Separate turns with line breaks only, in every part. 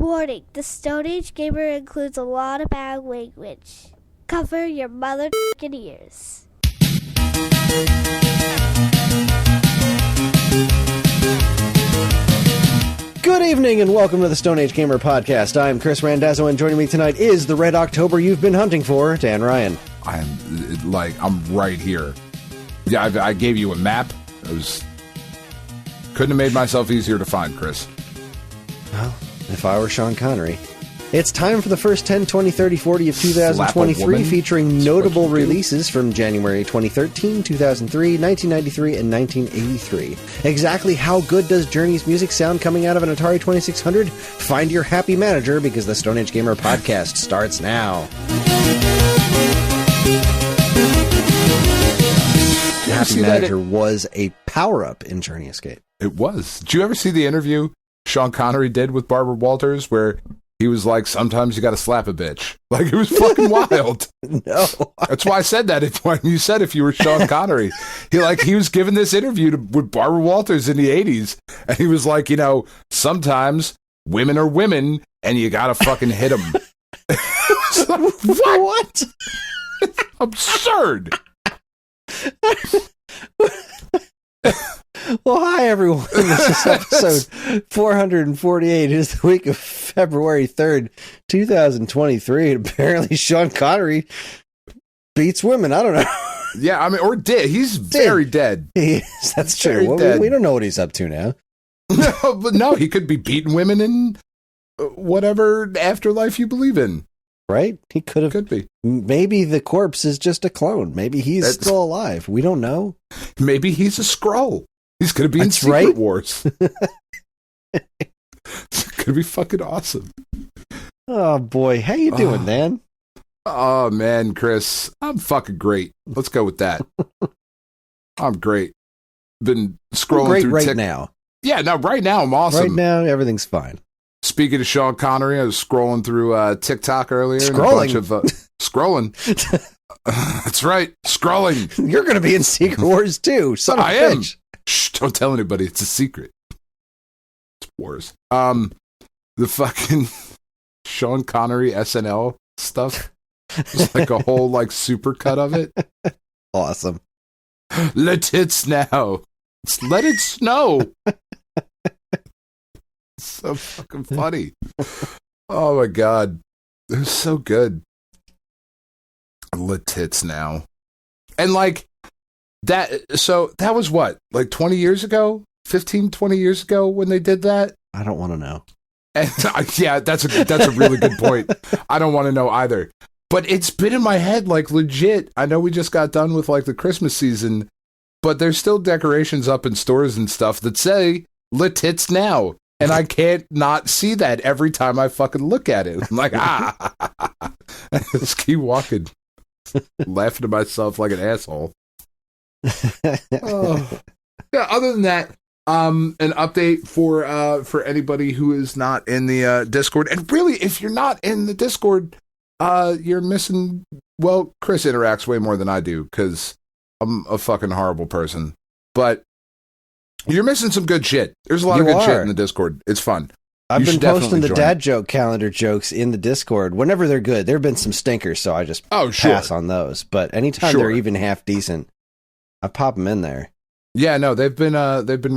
Warning, the Stone Age Gamer includes a lot of bad language. Cover your mother ears.
Good evening and welcome to the Stone Age Gamer Podcast. I'm Kris Randazzo and joining me tonight is the Red October you've been hunting for, Dan Ryan.
I'm right here. Yeah, I gave you a map. Couldn't have made myself easier to find, Kris.
Well, if I were Sean Connery. It's time for the first 10, 20, 30, 40 of 2023, featuring notable releases from January 2013, 2003, 1993, and 1983. Exactly how good does Journey's music sound coming out of an Atari 2600? Find your happy manager, because the Stone Age Gamer Podcast starts now. Happy Manager was a power-up in Journey Escape.
It was. Did you ever see the interview Sean Connery did with Barbara Walters where he was like, sometimes you gotta slap a bitch? Like, it was fucking wild.
No.
That's why I said that when you said if you were Sean Connery. He was giving this interview with Barbara Walters in the 80s, and he was like, sometimes women are women, and you gotta fucking hit them.
What?
It's absurd.
Well, hi everyone. This is episode 448. It is the week of February 3rd, 2023. And apparently Sean Connery beats women. I don't know.
Yeah, I mean, or dead. He's very dead.
He is. That's true. Well, we don't know what he's up to now.
No, he could be beating women in whatever afterlife you believe in.
Right? He could
be.
Maybe the corpse is just a clone. Maybe he's still alive. We don't know.
Maybe he's a Skrull. He's going to be in Secret Wars. It's going to be fucking awesome.
Oh, boy. How you doing, man?
Oh, man, Kris. I'm fucking great. Let's go with that. I'm great. Been scrolling through
right now.
Yeah, no, right now I'm awesome.
Right now, everything's fine.
Speaking of Sean Connery, I was scrolling through TikTok earlier.
Scrolling?
And a bunch of, scrolling. That's right. Scrolling.
You're going to be in Secret Wars, too. Son of a bitch.
Shh, don't tell anybody. It's a secret. It's wars. The fucking Sean Connery SNL stuff. It's like a whole super cut of it.
Awesome.
Let it snow. Let it snow. It's so fucking funny. Oh my god. It was so good. Let tits now. And that was what? 20 years ago? 15, 20 years ago when they did that?
I don't want to know.
And, yeah, that's a really good point. I don't want to know either. But it's been in my head, legit. I know we just got done with, the Christmas season, but there's still decorations up in stores and stuff that say, "Let tits now." And I can't not see that every time I fucking look at it. I'm like, I just keep walking, laughing to myself like an asshole. Oh. Yeah, other than that, an update for anybody who is not in the Discord. And really, if you're not in the Discord, you're missing. Well, Kris interacts way more than I do because I'm a fucking horrible person. But you're missing some good shit. There's a lot of good shit in the Discord. It's fun.
I've been posting the dad joke calendar jokes in the Discord whenever they're good. There have been some stinkers, so I just pass on those. But anytime they're even half decent, I pop them in there. Yeah, no, they've been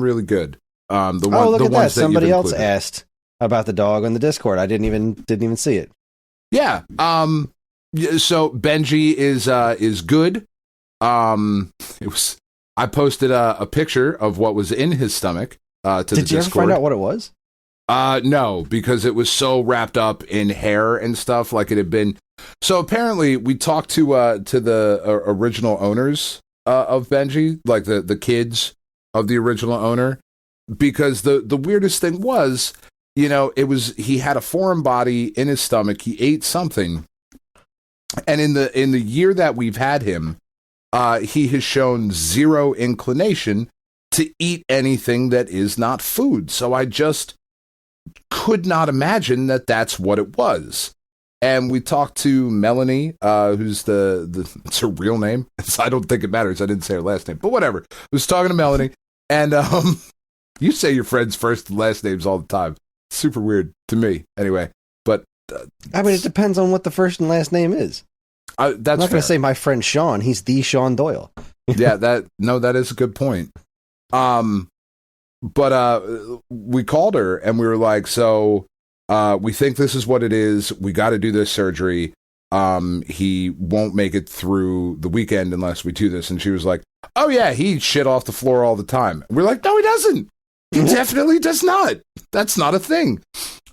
really good. Look at that! Somebody else asked about the dog on the Discord. I didn't even see it.
Yeah. So Benji is good. It was. I posted a picture of what was in his stomach to the Discord.
Did you ever find out what it was?
No, because it was so wrapped up in hair and stuff like it had been. So apparently we talked to the original owners of Benji, like the kids of the original owner, because the weirdest thing was, he had a foreign body in his stomach. He ate something. And in the year that we've had him, he has shown zero inclination to eat anything that is not food. So I just could not imagine that that's what it was. And we talked to Melanie, who's it's her real name. I don't think it matters. I didn't say her last name, but whatever. I was talking to Melanie, and you say your friends' first and last names all the time. super weird to me anyway. But
I mean, it depends on what the first and last name is.
That's
I'm not going to say my friend Sean. He's the Sean Doyle.
Yeah, that is a good point. But we called her and we were like, so we think this is what it is. We got to do this surgery. He won't make it through the weekend unless we do this. And she was like, oh yeah, he eats shit off the floor all the time. We're like, no, he doesn't. He definitely does not. That's not a thing.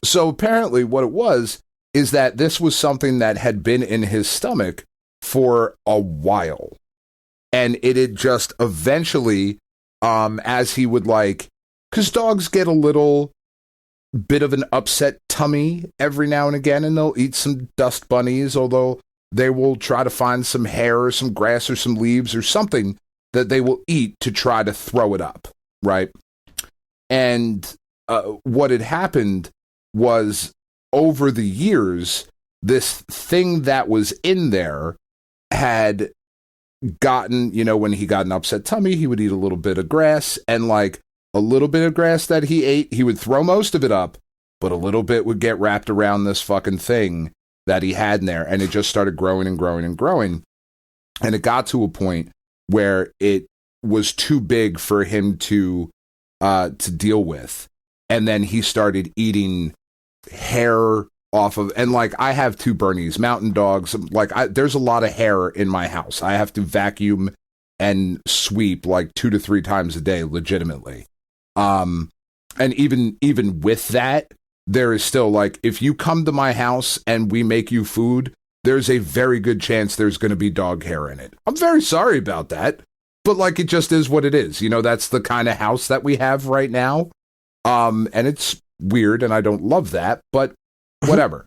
So apparently what it was is that this was something that had been in his stomach for a while. And it had just eventually, as he would like, because dogs get a little bit of an upset tummy every now and again, and they'll eat some dust bunnies, although they will try to find some hair or some grass or some leaves or something that they will eat to try to throw it up, right? And what had happened was, over the years, this thing that was in there had gotten, when he got an upset tummy, he would eat a little bit of grass, and like a little bit of grass that he ate, he would throw most of it up, but a little bit would get wrapped around this fucking thing that he had in there, and it just started growing and growing and growing. And it got to a point where it was too big for him to deal with. And then he started eating hair off of, and like, I have 2 Bernese mountain dogs. Like, there's a lot of hair in my house. I have to vacuum and sweep like 2 to 3 times a day, legitimately. And even with that, there is still, like, if you come to my house and we make you food, there's a very good chance there's going to be dog hair in it. I'm very sorry about that, but like, it just is what it is. That's the kind of house that we have right now. And it's weird and I don't love that, but whatever.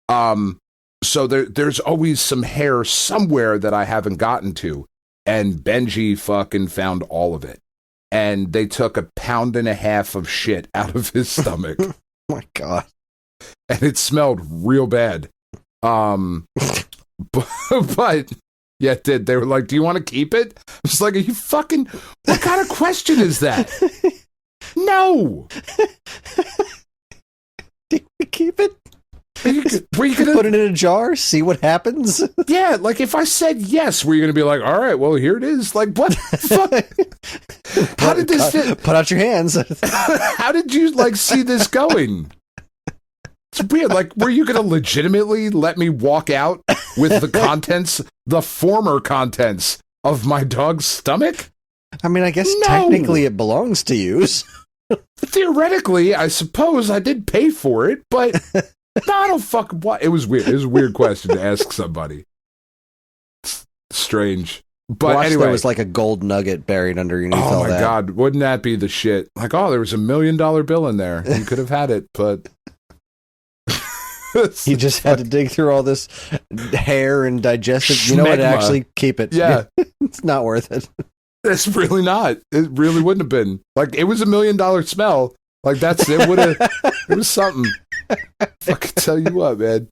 So there's always some hair somewhere that I haven't gotten to, and Benji fucking found all of it. And they took 1.5 pounds of shit out of his stomach.
Oh my God.
And it smelled real bad. But yeah, it did. They were like, do you want to keep it? I was like, are you fucking, what kind of question is that? No.
Do you keep it?
Were you gonna
put it in a jar, see what happens?
Yeah, like if I said yes, were you gonna be like, all right, well, here it is? Like, what the fuck? How did this fit?
Put out your hands.
How did you like see this going? It's weird. Like, were you gonna legitimately let me walk out with the contents, the former contents of my dog's stomach?
I mean, I guess
No.
technically it belongs to you.
Theoretically, I suppose I did pay for it, but no, I don't fucking what. It was weird. It was a weird question to ask somebody. Strange. But
Watch,
anyway,
there was like a gold nugget buried underneath all
oh my
that.
God, wouldn't that be the shit? Like, oh, there was $1 million bill in there. You could have had it, but
He just had to dig through all this hair and digest it. You know what?
Schmegma.
Actually, keep it.
Yeah.
It's not worth it.
It's really not. It really wouldn't have been. Like, it was $1 million smell. Like, that's it. Would have. It was something. Fucking tell you what, man.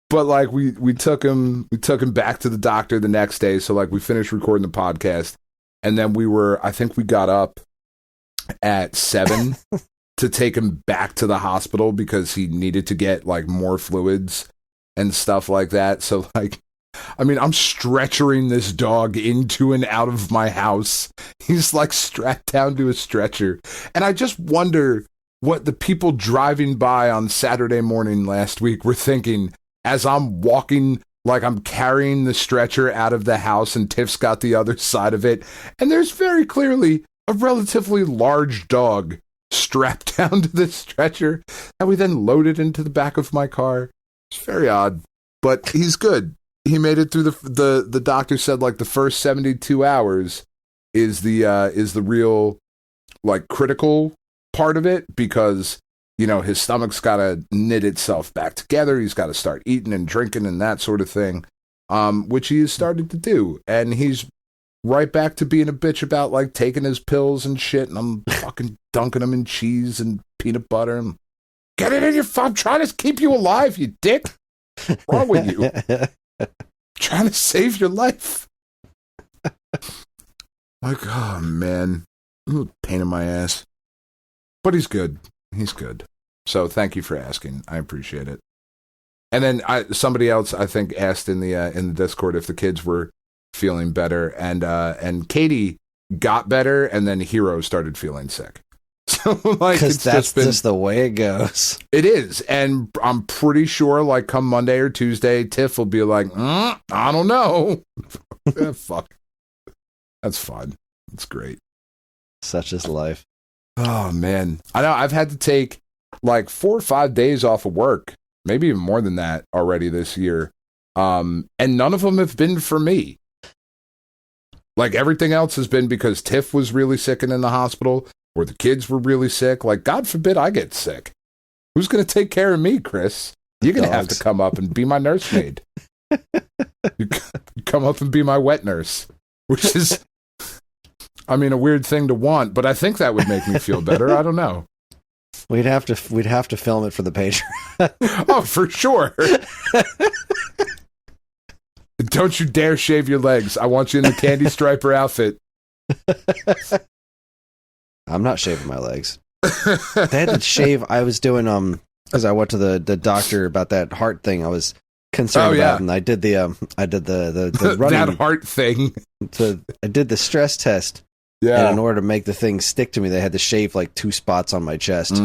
But like, we took him back to the doctor the next day. So like, we finished recording the podcast, and then I think we got up at 7 to take him back to the hospital because he needed to get like more fluids and stuff like that. So like, I mean, I'm stretchering this dog into and out of my house. He's like strapped down to a stretcher. And I just wonder what the people driving by on Saturday morning last week were thinking as I'm walking, like I'm carrying the stretcher out of the house and Tiff's got the other side of it. And there's very clearly a relatively large dog strapped down to the stretcher that we then loaded into the back of my car. It's very odd, but he's good. He made it through the doctor said like the first 72 hours is the real like critical part of it, because you know his stomach's got to knit itself back together. He's got to start eating and drinking and that sort of thing, which he has started to do, and he's right back to being a bitch about like taking his pills and shit, and I'm fucking dunking him in cheese and peanut butter and get it in your phone. I'm trying to keep you alive, you dick. What's wrong with you? Trying to save your life. Like, oh man, pain in my ass. But he's good. He's good. So thank you for asking. I appreciate it. And then somebody else, I think, asked in the Discord if the kids were feeling better, and Katie got better, and then Hero started feeling sick. So like,
because that's just the way it goes.
It is, and I'm pretty sure, like, come Monday or Tuesday, Tiff will be like, I don't know. Fuck, that's fun. It's great.
Such is life.
Oh man, I know. I've had to take like 4 or 5 days off of work, maybe even more than that already this year, and none of them have been for me. Like, everything else has been because Tiff was really sick and in the hospital, or the kids were really sick. Like, God forbid I get sick. Who's going to take care of me, Chris? You're going to have to come up and be my nursemaid. You come up and be my wet nurse, which is, I mean, a weird thing to want, but I think that would make me feel better. I don't know.
We'd have to film it for the page.
Oh, for sure. Don't you dare shave your legs. I want you in the Candy Striper outfit.
I'm not shaving my legs. They had to shave. I was doing because I went to the doctor about that heart thing I was concerned about, and I did the running,
that heart thing.
I did the stress test. Yeah. And in order to make the thing stick to me, they had to shave like 2 spots on my chest.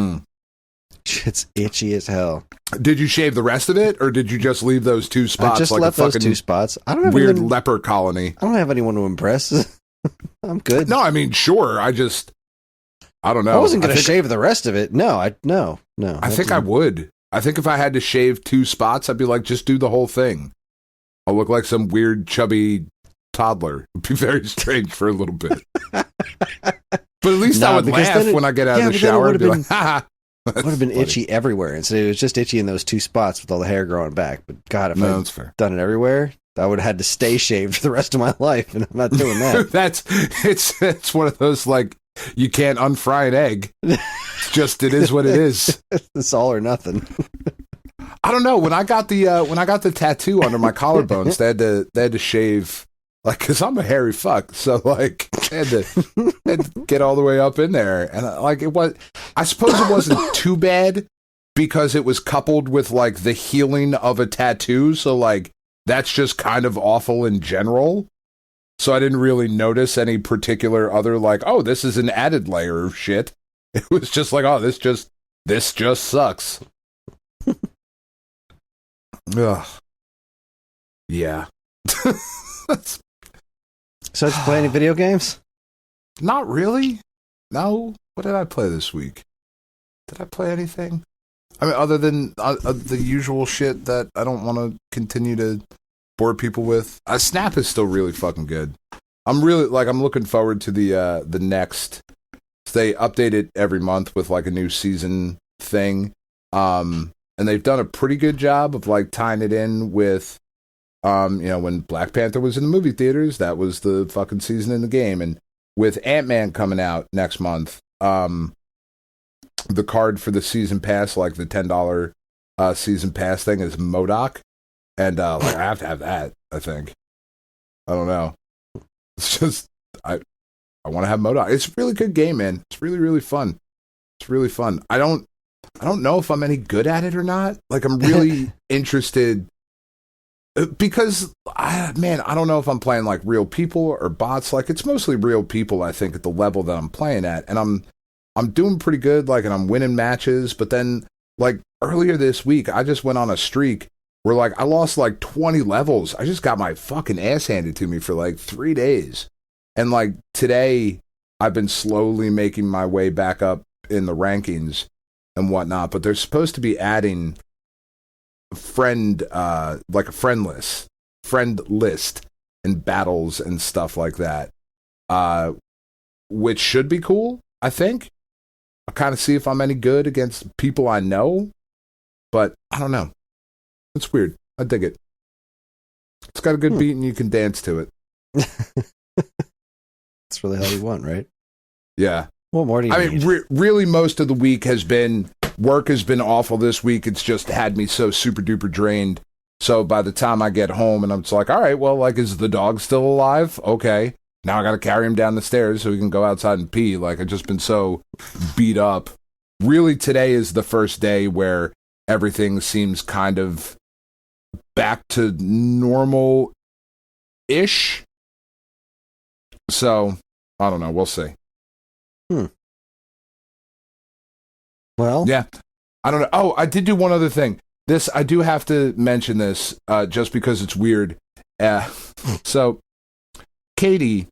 It's itchy as hell.
Did you shave the rest of it, or did you just leave those 2 spots?
I just left those 2 spots. I don't have
weird leper colony.
I don't have anyone to impress. I'm good.
No, I mean, sure. I don't know.
I wasn't going to shave the rest of it. No. I
think I would. I think if I had to shave 2 spots, I'd be like, just do the whole thing. I'll look like some weird, chubby toddler. It'd be very strange for a little bit. But at least I would laugh when I get out of the shower and be like, ha.
It would have been itchy everywhere. And so it was just itchy in those 2 spots with all the hair growing back. But God, if I'd done it everywhere, I would have had to stay shaved for the rest of my life. And I'm not doing that.
It's one of those, like, you can't unfry an egg. It's just, it is what it is.
It's all or nothing.
I don't know. When I got the tattoo under my collarbones, they had to shave, like, because I'm a hairy fuck, so like they had to get all the way up in there, and like I suppose it wasn't too bad because it was coupled with like the healing of a tattoo, so like that's just kind of awful in general. So I didn't really notice any particular other, like, oh, this is an added layer of shit. It was just like, oh, this just sucks. Ugh. Yeah.
So did you play any video games?
Not really. No. What did I play this week? Did I play anything? I mean, other than the usual shit that I don't want to continue to bore people with. Snap is still really fucking good. I'm looking forward to the next. They update it every month with like a new season thing. And they've done a pretty good job of like tying it in with when Black Panther was in the movie theaters, that was the fucking season in the game. And with Ant-Man coming out next month, the card for the season pass, like the $10 season pass thing, is MODOK. And like I have to have that, I think. I don't know. It's just I want to have MODOK. It's a really good game, man. It's really, really fun. It's really fun. I don't know if I'm any good at it or not. Like, I'm really interested because I don't know if I'm playing like real people or bots. Like, it's mostly real people, I think, at the level that I'm playing at, and I'm doing pretty good. Like, and I'm winning matches. But then, like, earlier this week, I just went on a streak where like I lost like 20 levels. I just got my fucking ass handed to me for like 3 days, and like today, I've been slowly making my way back up in the rankings and whatnot. But they're supposed to be adding like a friend list and battles and stuff like that, which should be cool. I think I'll kind of see if I'm any good against people I know, but I don't know. It's weird. I dig it. It's got a good beat and you can dance to it.
That's really all you want, right?
Yeah.
What more do you need?
mean, really, most of the week work has been awful this week. It's just had me so super duper drained. So by the time I get home and I'm just like, all right, well, like, is the dog still alive? Okay. Now I got to carry him down the stairs so he can go outside and pee. Like, I've just been so beat up really today is the first day where everything seems kind of back to normal-ish. So, I don't know. We'll see.
Well,
yeah, I don't know. Oh, I did do one other thing. I do have to mention this just because it's weird. So, Katie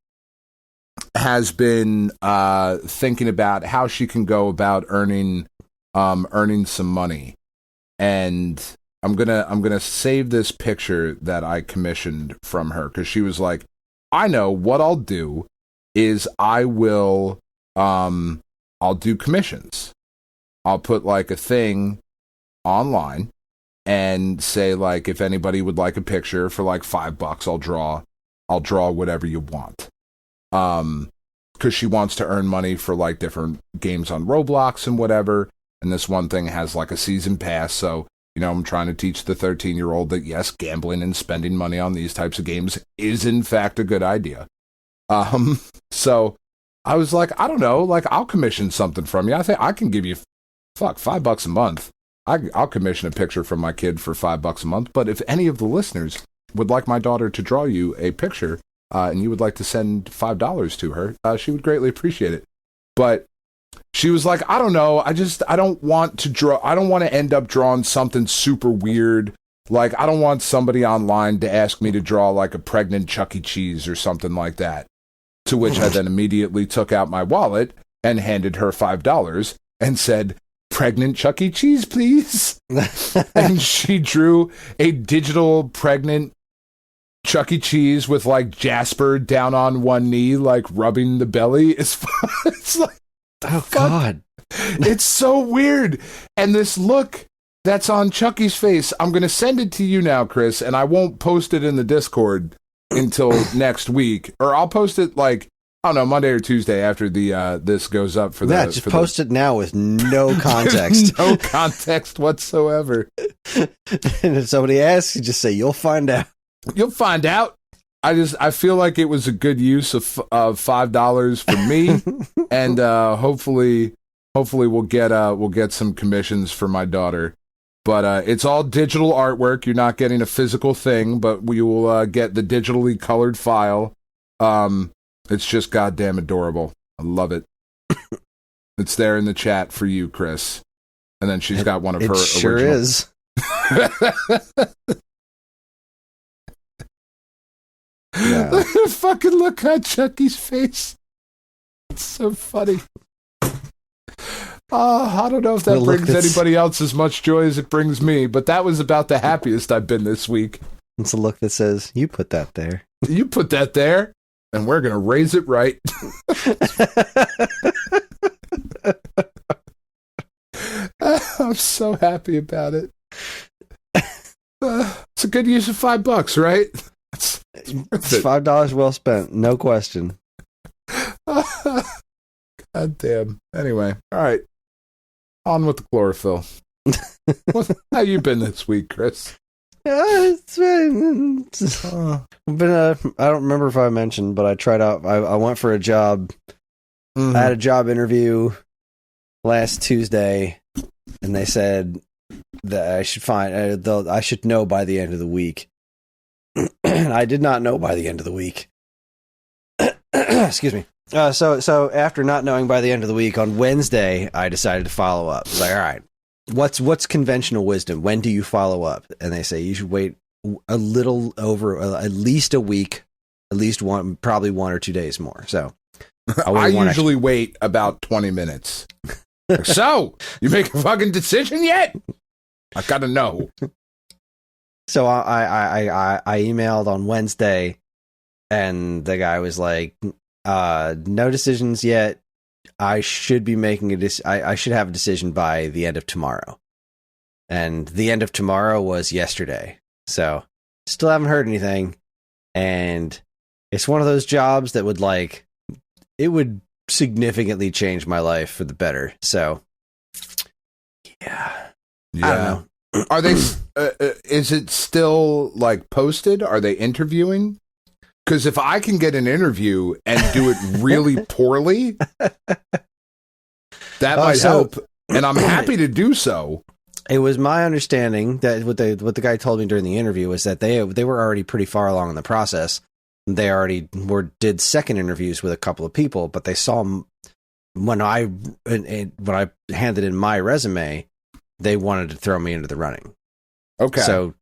has been thinking about how she can go about earning some money, and I'm gonna save this picture that I commissioned from her because she was like, I know what I'll do is I'll do commissions. I'll put like a thing online and say like, if anybody would like a picture for like $5, I'll draw whatever you want. Cause she wants to earn money for like different games on Roblox and whatever. And this one thing has like a season pass. So, you know, I'm trying to teach the 13-year-old that yes, gambling and spending money on these types of games is in fact a good idea. So I was like, I don't know, like I'll commission something from you. I think I can give you $5 a month. I'll commission a picture from my kid for $5 a month. But if any of the listeners would like my daughter to draw you a picture, and you would like to send $5 to her, she would greatly appreciate it. But she was like, I don't know. I don't want to end up drawing something super weird. Like, I don't want somebody online to ask me to draw like a pregnant Chuck E. Cheese or something like that. To which I then immediately took out my wallet and handed her $5 and said, pregnant Chuck E. Cheese, please. And she drew a digital pregnant Chuck E. Cheese with like Jasper down on one knee, like rubbing the belly. It's like,
oh God,
it's so weird. And this look that's on Chucky's face, I'm going to send it to you now, Chris, and I won't post it in the Discord until next week, or I'll post it like, I don't know, Monday or Tuesday after the this goes up for
that. Just post it now with no context.
No context whatsoever.
And if somebody asks, you just say, you'll find out.
You'll find out. I feel like it was a good use of $5 for me, and hopefully we'll get some commissions for my daughter. But it's all digital artwork. You're not getting a physical thing, but we will get the digitally colored file. It's just goddamn adorable. I love it. It's there in the chat for you, Chris. And then she's got one of her
sure
original.
Is. Yeah.
Fucking look at Chucky's face. It's so funny. I don't know if that brings anybody else as much joy as it brings me, but that was about the happiest I've been this week.
It's a look that says, you put that there.
You put that there, and we're going to raise it right. I'm so happy about it. It's a good use of $5, right?
It's $5 well spent, no question.
God damn. Anyway, all right. On with the chlorophyll. How you been this week, Chris?
It's been I don't remember if I mentioned, but I tried out. I went for a job. Mm-hmm. I had a job interview last Tuesday, and they said that I should know by the end of the week. I did not know by the end of the week. Excuse me. So after not knowing by the end of the week, on Wednesday, I decided to follow up. I was like, all right, what's conventional wisdom? When do you follow up? And they say you should wait a little over at least a week, at least probably 1 or 2 days more. So
I usually wait about 20 minutes. So you make a fucking decision yet? I gotta know.
So I emailed on Wednesday, and the guy was like, no decisions yet. I should be making I should have a decision by the end of tomorrow. And the end of tomorrow was yesterday. So still haven't heard anything. And it's one of those jobs that would significantly change my life for the better. So yeah. I don't know.
Are they, is it still like posted? Are they interviewing? Because if I can get an interview and do it really poorly, that might help. and I'm happy to do so.
It was my understanding that what the guy told me during the interview was that they were already pretty far along in the process. They already did second interviews with a couple of people, but they saw when I handed in my resume, they wanted to throw me into the running. Okay, so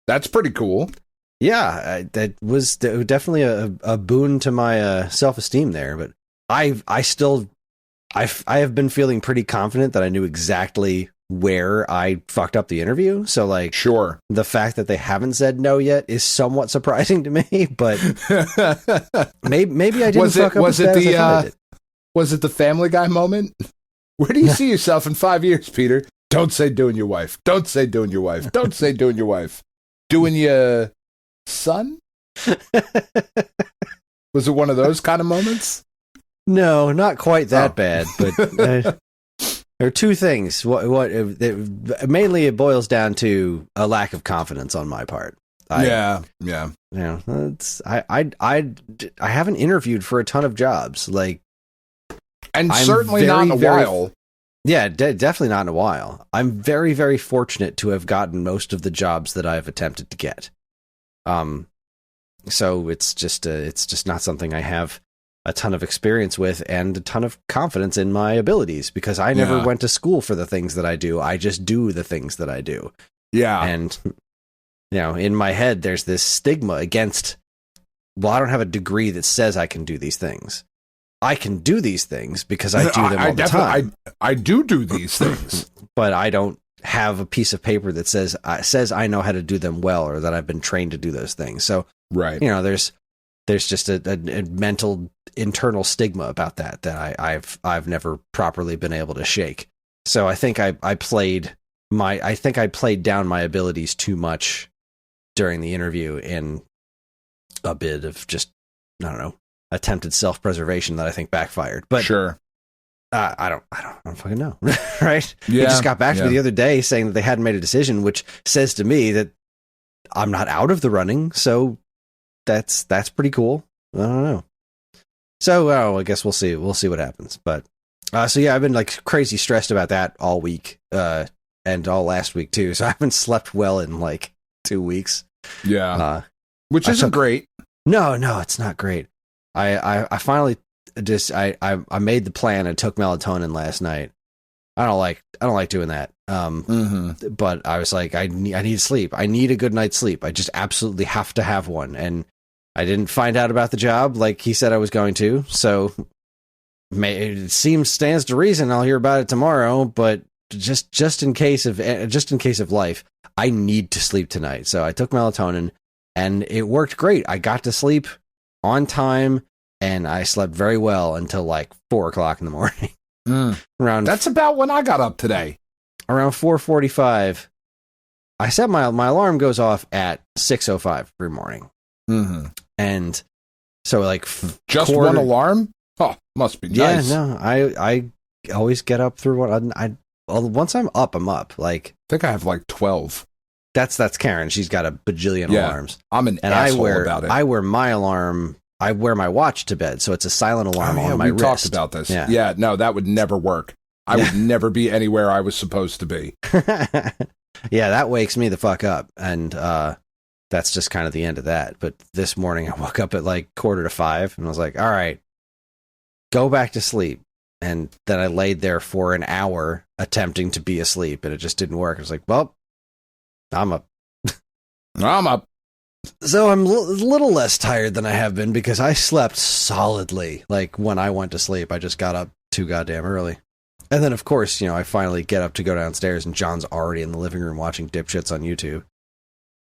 that's pretty cool.
Yeah, that was definitely a boon to my self-esteem there. But I have been feeling pretty confident that I knew exactly where I fucked up the interview. So, like,
sure,
the fact that they haven't said no yet is somewhat surprising to me. But maybe I didn't fuck up as bad as I thought I did.
Was it the Family Guy moment? Where do you see yourself in 5 years, Peter? Don't say doing your wife. Don't say doing your wife. Don't say doing your wife. Doing your son? Was it one of those kind of moments?
No, not quite that bad. But there are two things. Mainly it boils down to a lack of confidence on my part.
Yeah.
You know, I haven't interviewed for a ton of jobs, like,
and certainly not in a while.
Yeah, definitely not in a while. I'm very, very fortunate to have gotten most of the jobs that I've attempted to get. So it's just not something I have a ton of experience with and a ton of confidence in my abilities, because I never went to school for the things that I do. I just do the things that I do.
Yeah.
And, you know, in my head, there's this stigma against, well, I don't have a degree that says I can do these things. I can do these things because I do them all the time.
I do these things.
But I don't have a piece of paper that says I know how to do them well, or that I've been trained to do those things. So,
right.
You know, there's just a mental internal stigma about that I've never properly been able to shake. So I think I played down my abilities too much during the interview in a bit of just, I don't know, attempted self-preservation that I think backfired. But
sure.
I don't fucking know. Right?
Yeah.
He just got back to me the other day saying that they hadn't made a decision, which says to me that I'm not out of the running. So that's pretty cool. I don't know. So I guess we'll see. We'll see what happens. But so yeah, I've been like crazy stressed about that all week, and all last week too. So I haven't slept well in like 2 weeks.
Yeah, which isn't great.
No, it's not great. I finally just I made the plan and took melatonin last night. I don't like doing that. But I was like, I need sleep. I need a good night's sleep. I just absolutely have to have one. And I didn't find out about the job like he said I was going to. So it stands to reason I'll hear about it tomorrow. But just in case of life, I need to sleep tonight. So I took melatonin, and it worked great. I got to sleep on time, and I slept very well until like 4:00 in the morning.
That's about when I got up today.
Around 4:45. I set my alarm goes off at 6:05 every morning. And so like
just one alarm? Oh, must be nice.
Yeah, no, I always get up through once I'm up, I'm up. Like,
I think I have like 12.
That's Karen. She's got a bajillion alarms.
I'm an asshole about it.
I wear my alarm. I wear my watch to bed, so it's a silent alarm on my wrist.
We talked about this. Yeah, no, that would never work. I would never be anywhere I was supposed to be.
Yeah, that wakes me the fuck up, and that's just kind of the end of that. But this morning, I woke up at like 4:45, and I was like, all right, go back to sleep. And then I laid there for an hour attempting to be asleep, and it just didn't work. I was like, well, I'm up.
I'm up.
So I'm a little less tired than I have been, because I slept solidly. Like, when I went to sleep, I just got up too goddamn early. And then, of course, I finally get up to go downstairs, and John's already in the living room watching dipshits on YouTube.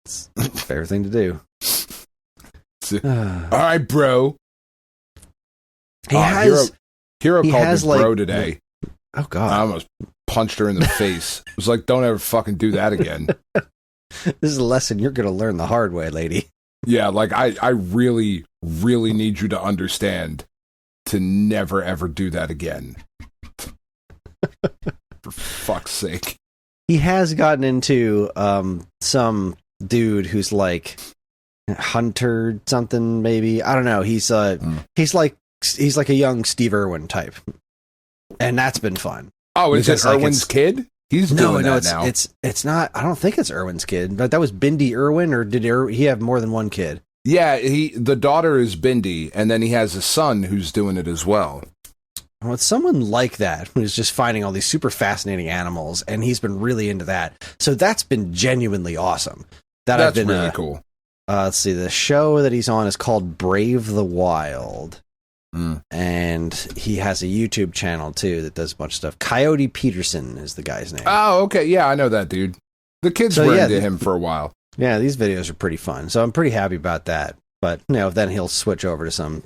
It's my favorite thing to do.
All right, bro. Hero called me bro today.
Oh, God.
I almost punched her in the face. It was like, don't ever fucking do that again.
This is a lesson you're going to learn the hard way, lady.
Yeah, like, I really, really need you to understand to never, ever do that again. For fuck's sake.
He has gotten into some dude who's like Hunter something, maybe. I don't know. He's like a young Steve Irwin type. And that's been fun.
Oh, is it Irwin's kid? He's doing that now.
It's not. I don't think it's Irwin's kid. But that was Bindi Irwin, or did he have more than one kid?
Yeah, the daughter is Bindi, and then he has a son who's doing it as well.
Well, it's someone like that who's just finding all these super fascinating animals, and he's been really into that. So that's been genuinely awesome.
That's really cool.
Let's see. The show that he's on is called Brave the Wild. And he has a YouTube channel, too, that does a bunch of stuff. Coyote Peterson is the guy's name.
Oh, okay. Yeah, I know that dude. The kids were into him for a while.
Yeah, these videos are pretty fun. So I'm pretty happy about that. But, then he'll switch over to some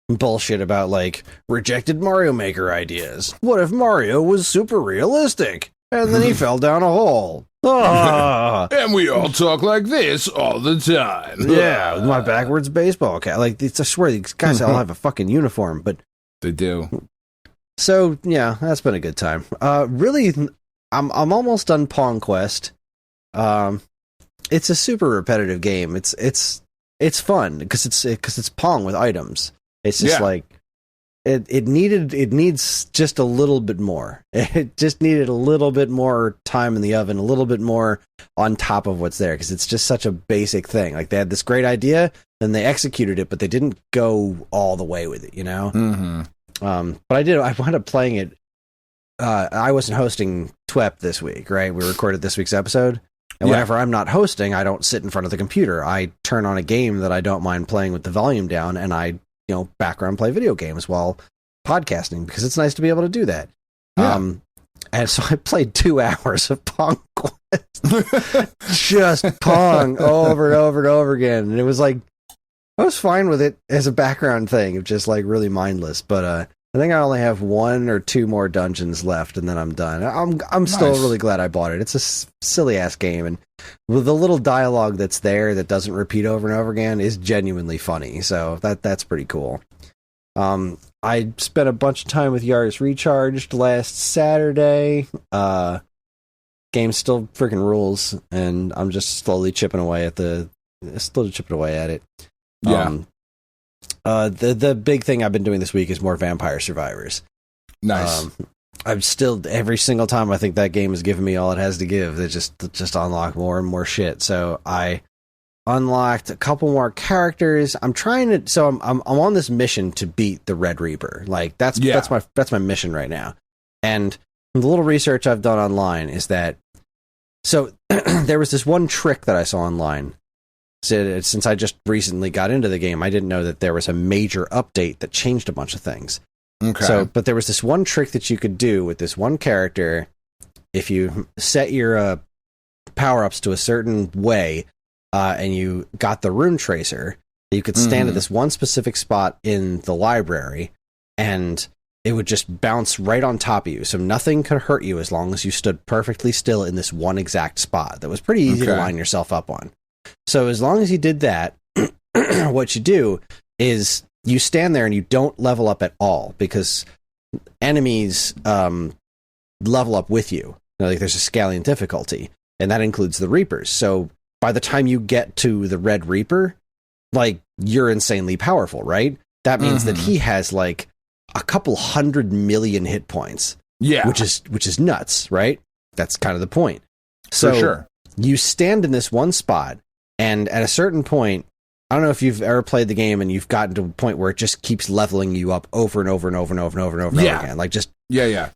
bullshit about, rejected Mario Maker ideas. What if Mario was super realistic? And then he fell down a hole.
And we all talk like this all the time.
Yeah, with my backwards baseball cap. I swear, these guys all have a fucking uniform, but...
They do.
So, yeah, that's been a good time. Really, I'm almost done Pong Quest. It's a super repetitive game. It's fun, because it's Pong with items. It's just It needs just a little bit more. It just needed a little bit more time in the oven, a little bit more on top of what's there, because it's just such a basic thing. They had this great idea, and they executed it, but they didn't go all the way with it,
Mm-hmm.
But I wound up playing it. I wasn't hosting TWEP this week, right? We recorded this week's episode, and whenever I'm not hosting, I don't sit in front of the computer. I turn on a game that I don't mind playing with the volume down, and I background play video games while podcasting, because it's nice to be able to do that. Yeah. And so I played 2 hours of Pong Quest. Just Pong over and over and over again. And it was I was fine with it as a background thing, of just really mindless. But I think I only have 1 or 2 more dungeons left, and then I'm done. I'm still really glad I bought it. It's a silly ass game, and with the little dialogue that's there that doesn't repeat over and over again is genuinely funny. So that's pretty cool. I spent a bunch of time with Yaris Recharged last Saturday. Game still freaking rules, and I'm just slowly chipping away at it.
Yeah.
The big thing I've been doing this week is more Vampire Survivors.
Nice.
I'm still, every single time I think that game has given me all it has to give, they just unlock more and more shit. So I unlocked a couple more characters. I'm on this mission to beat the Red Reaper. That's my mission right now. And the little research I've done online is that, so there was this one trick that I saw online. So since I just recently got into the game, I didn't know that there was a major update that changed a bunch of things.
Okay.
But there was this one trick that you could do with this one character. If you set your power-ups to a certain way, and you got the rune tracer, you could stand at this one specific spot in the library, and it would just bounce right on top of you. So nothing could hurt you as long as you stood perfectly still in this one exact spot. That was pretty easy to line yourself up on. So as long as you did that, what you do is you stand there and you don't level up at all, because enemies level up with you. There's a scaling difficulty, and that includes the Reapers. So by the time you get to the Red Reaper, you're insanely powerful, right? That means that he has a couple 100 million hit points.
Yeah.
Which is nuts, right? That's kind of the point. So
for sure.
You stand in this one spot, and at a certain point, I don't know if you've ever played the game and you've gotten to a point where it just keeps leveling you up over and over and over and over and over and over again.
Yeah.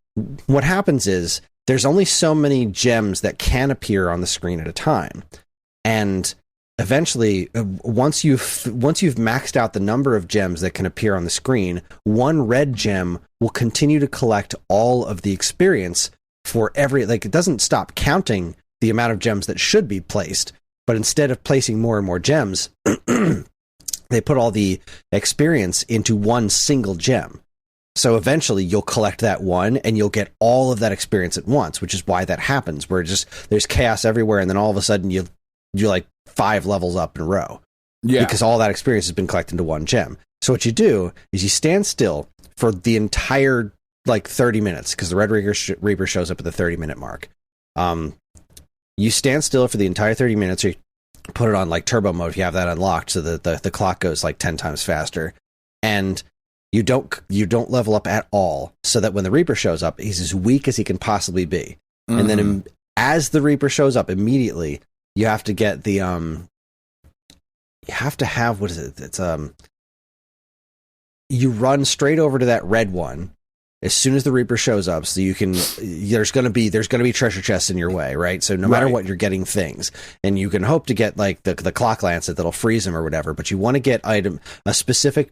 What happens is there's only so many gems that can appear on the screen at a time. And eventually, once you've maxed out the number of gems that can appear on the screen, one red gem will continue to collect all of the experience for every, it doesn't stop counting the amount of gems that should be placed, but instead of placing more and more gems, they put all the experience into one single gem. So eventually you'll collect that one and you'll get all of that experience at once, which is why that happens, where there's chaos everywhere, and then all of a sudden you're 5 levels up in a row. Yeah. Because all that experience has been collected into one gem. So what you do is you stand still for the entire 30 minutes, because the Red Reaper shows up at the 30-minute mark. You stand still for the entire 30 minutes, or you put it on turbo mode if you have that unlocked, so that the clock goes 10 times faster. And You don't level up at all, so that when the Reaper shows up, he's as weak as he can possibly be. Mm-hmm. And then as the Reaper shows up immediately, you have to get the you have to have, what is it? It's you run straight over to that red one as soon as the Reaper shows up, so you can. There's gonna be treasure chests in your way, right? So no matter what, you're getting things, and you can hope to get like the clock lancet that'll freeze him or whatever. But you want to get a specific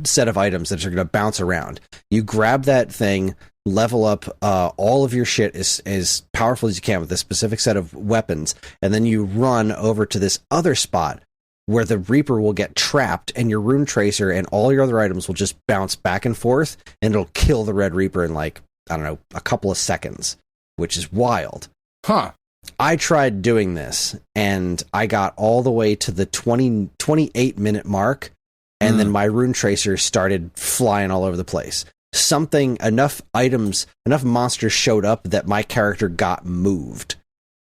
set of items that are gonna bounce around. You grab that thing, level up all of your shit as powerful as you can with this specific set of weapons, and then you run over to this other spot where the Reaper will get trapped, and your rune tracer and all your other items will just bounce back and forth, and it'll kill the Red Reaper in, like, I don't know, a couple of seconds, which is wild.
Huh.
I tried doing this, and I got all the way to the 28-minute mark, and then my rune tracer started flying all over the place. Enough monsters showed up that my character got moved.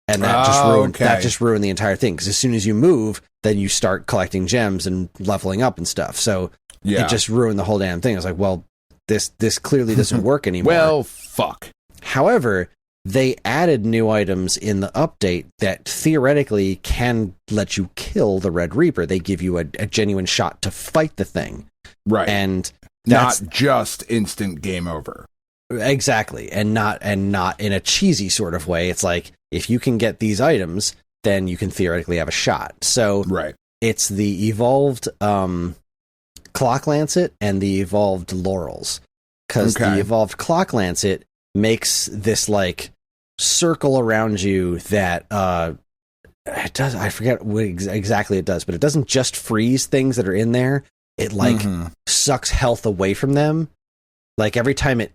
And that just ruined the entire thing, because as soon as you move, then you start collecting gems and leveling up and stuff. So it just ruined the whole damn thing. I was like, well, this clearly doesn't work anymore.
Well, fuck.
However, they added new items in the update that theoretically can let you kill the Red Reaper. They give you a genuine shot to fight the thing.
Right.
And
not just instant game over.
Exactly. And not in a cheesy sort of way. It's like, if you can get these items, then you can theoretically have a shot. So it's the evolved Clock Lancet and the evolved Laurels. Because the evolved Clock Lancet makes this, like, circle around you that it does. I forget what exactly it does, but it doesn't just freeze things that are in there. It, like, sucks health away from them. Like, every time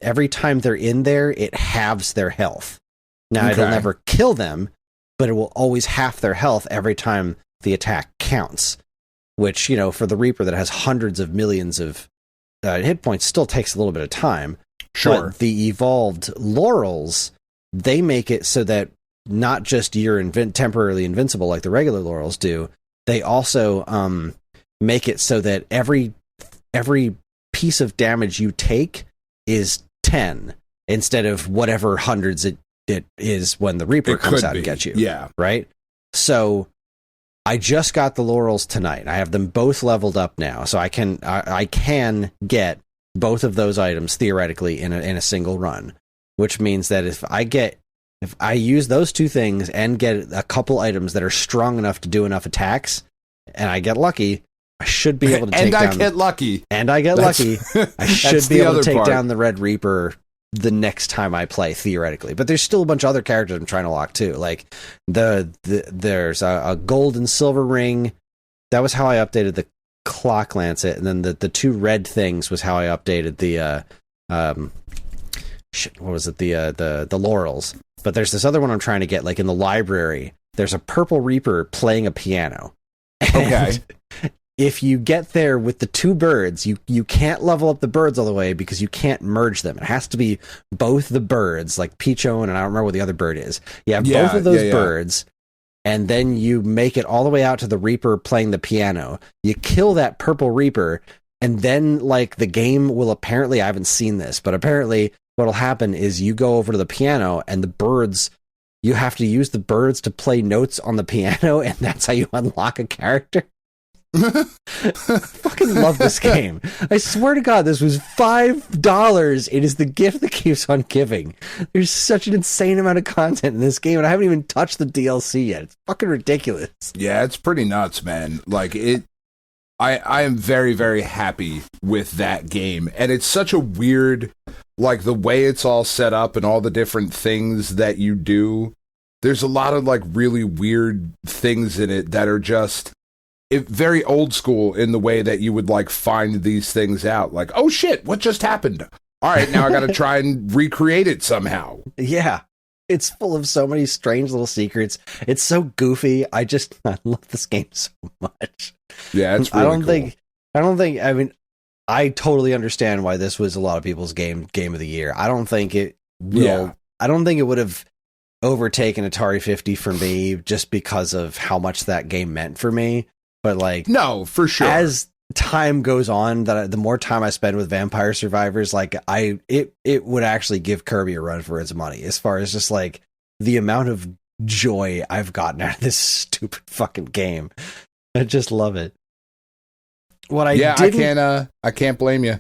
they're in there, it halves their health. Now, it'll never kill them, but it will always half their health every time the attack counts. Which, you know, for the Reaper that has hundreds of millions of hit points, still takes a little bit of time.
Sure.
But the evolved Laurels, they make it so that not just you're temporarily invincible like the regular Laurels do, they also make it so that every piece of damage you take is 10 instead of whatever hundreds it is when the Reaper comes out and gets you.
Yeah.
Right? So I just got the Laurels tonight. I have them both leveled up now, so I can get both of those items theoretically in a single run, which means that if I use those two things and get a couple items that are strong enough to do enough attacks, and I get lucky, I should be able to take down...
I get lucky.
I should be able to take down the Red Reaper the next time I play, theoretically. But there's still a bunch of other characters I'm trying to lock, too. Like, there's a gold and silver ring. That was how I updated the Clock Lancet. And then the two red things was how I updated the... what was it? The Laurels. But there's this other one I'm trying to get, like, in the library. There's a purple Reaper playing a piano.
Okay.
If you get there with the two birds, you can't level up the birds all the way because you can't merge them. It has to be both the birds, like Peachone, and I don't remember what the other bird is. You have both of those birds, and then you make it all the way out to the Reaper playing the piano. You kill that purple Reaper, and then, like, the game will apparently, I haven't seen this, but apparently what'll happen is you go over to the piano, and the birds, you have to use the birds to play notes on the piano, and that's how you unlock a character. I fucking love this game. I swear to God, this was $5. It is the gift that keeps on giving. There's such an insane amount of content in this game, and I haven't even touched the DLC yet. It's fucking ridiculous.
Yeah, it's pretty nuts, man. Like, I am very, very happy with that game. And it's such a weird, like, the way it's all set up and all the different things that you do. There's a lot of, like, really weird things in it that are just... very old school in the way that you would, like, find these things out. Like, oh shit, what just happened? All right, now I got to try and recreate it somehow. Yeah.
It's full of so many strange little secrets. It's so goofy. I love this game so much.
Yeah, it's really cool.
I mean, I totally understand why this was a lot of people's game of the year. I don't think it will. Yeah. I don't think it would have overtaken Atari 50 for me just because of how much that game meant for me. But, like,
no, for sure.
time goes on, the more time I spend with Vampire Survivors, like it would actually give Kirby a run for its money as far as just like the amount of joy I've gotten out of this stupid fucking game. I just love it.
I can't blame you.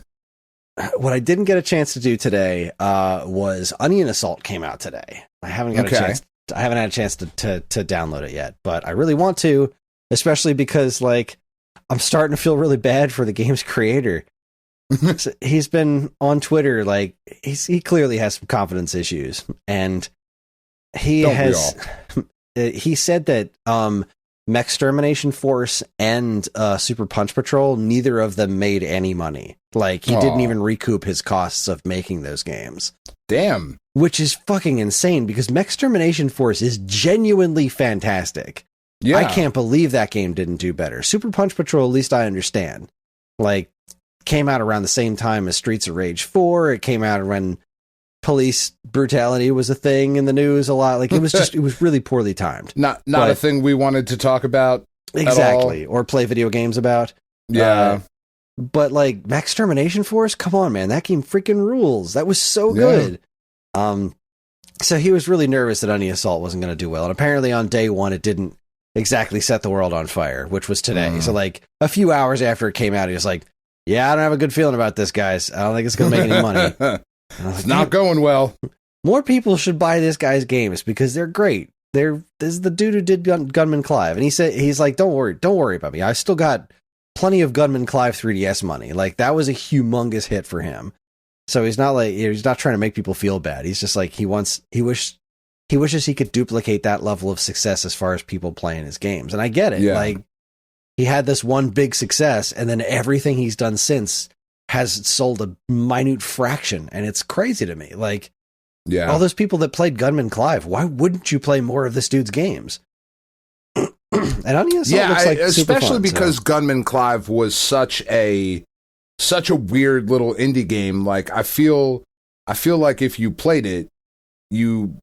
What I didn't get a chance to do today was Onion Assault came out today. I haven't got a chance. I haven't had a chance to download it yet, but I really want to, especially because like I'm starting to feel really bad for the game's creator. So he's been on Twitter, like he clearly has some confidence issues, and he said that Mech Extermination Force and Super Punch Patrol, neither of them made any money. Like, he didn't even recoup his costs of making those games.
Damn.
Which is fucking insane, because Mech Extermination Force is genuinely fantastic. Yeah. I can't believe that game didn't do better. Super Punch Patrol, at least I understand. Like, came out around the same time as Streets of Rage 4. It came out when police brutality was a thing in the news a lot. Like, it was really poorly timed. Not
a thing we wanted to talk about.
Exactly. Or play video games about.
Yeah.
But like Mech Extermination Force, come on, man, that game freaking rules. That was so good. So he was really nervous that Onion Assault wasn't going to do well, and apparently on day one it didn't exactly set the world on fire, which was today. So like a few hours after it came out, he was like, "Yeah, I don't have a good feeling about this, guys. I don't think it's going to make any money.
It's not going well.
More people should buy this guy's games because they're great. This is the dude who did Gunman Clive, and he's like, don't worry about me. I still got plenty of Gunman Clive 3DS money. Like, that was a humongous hit for him. So he's not like, he's not trying to make people feel bad. He's just like, he wishes he could duplicate that level of success as far as people playing his games. And I get it. Yeah. Like, he had this one big success, and then everything he's done since has sold a minute fraction, and it's crazy to me. Like, yeah, all those people that played Gunman Clive, why wouldn't you play more of this dude's games? And Onion Assault looks like
especially
fun,
because Gunman Clive was such a weird little indie game. Like, I feel like if you played it, you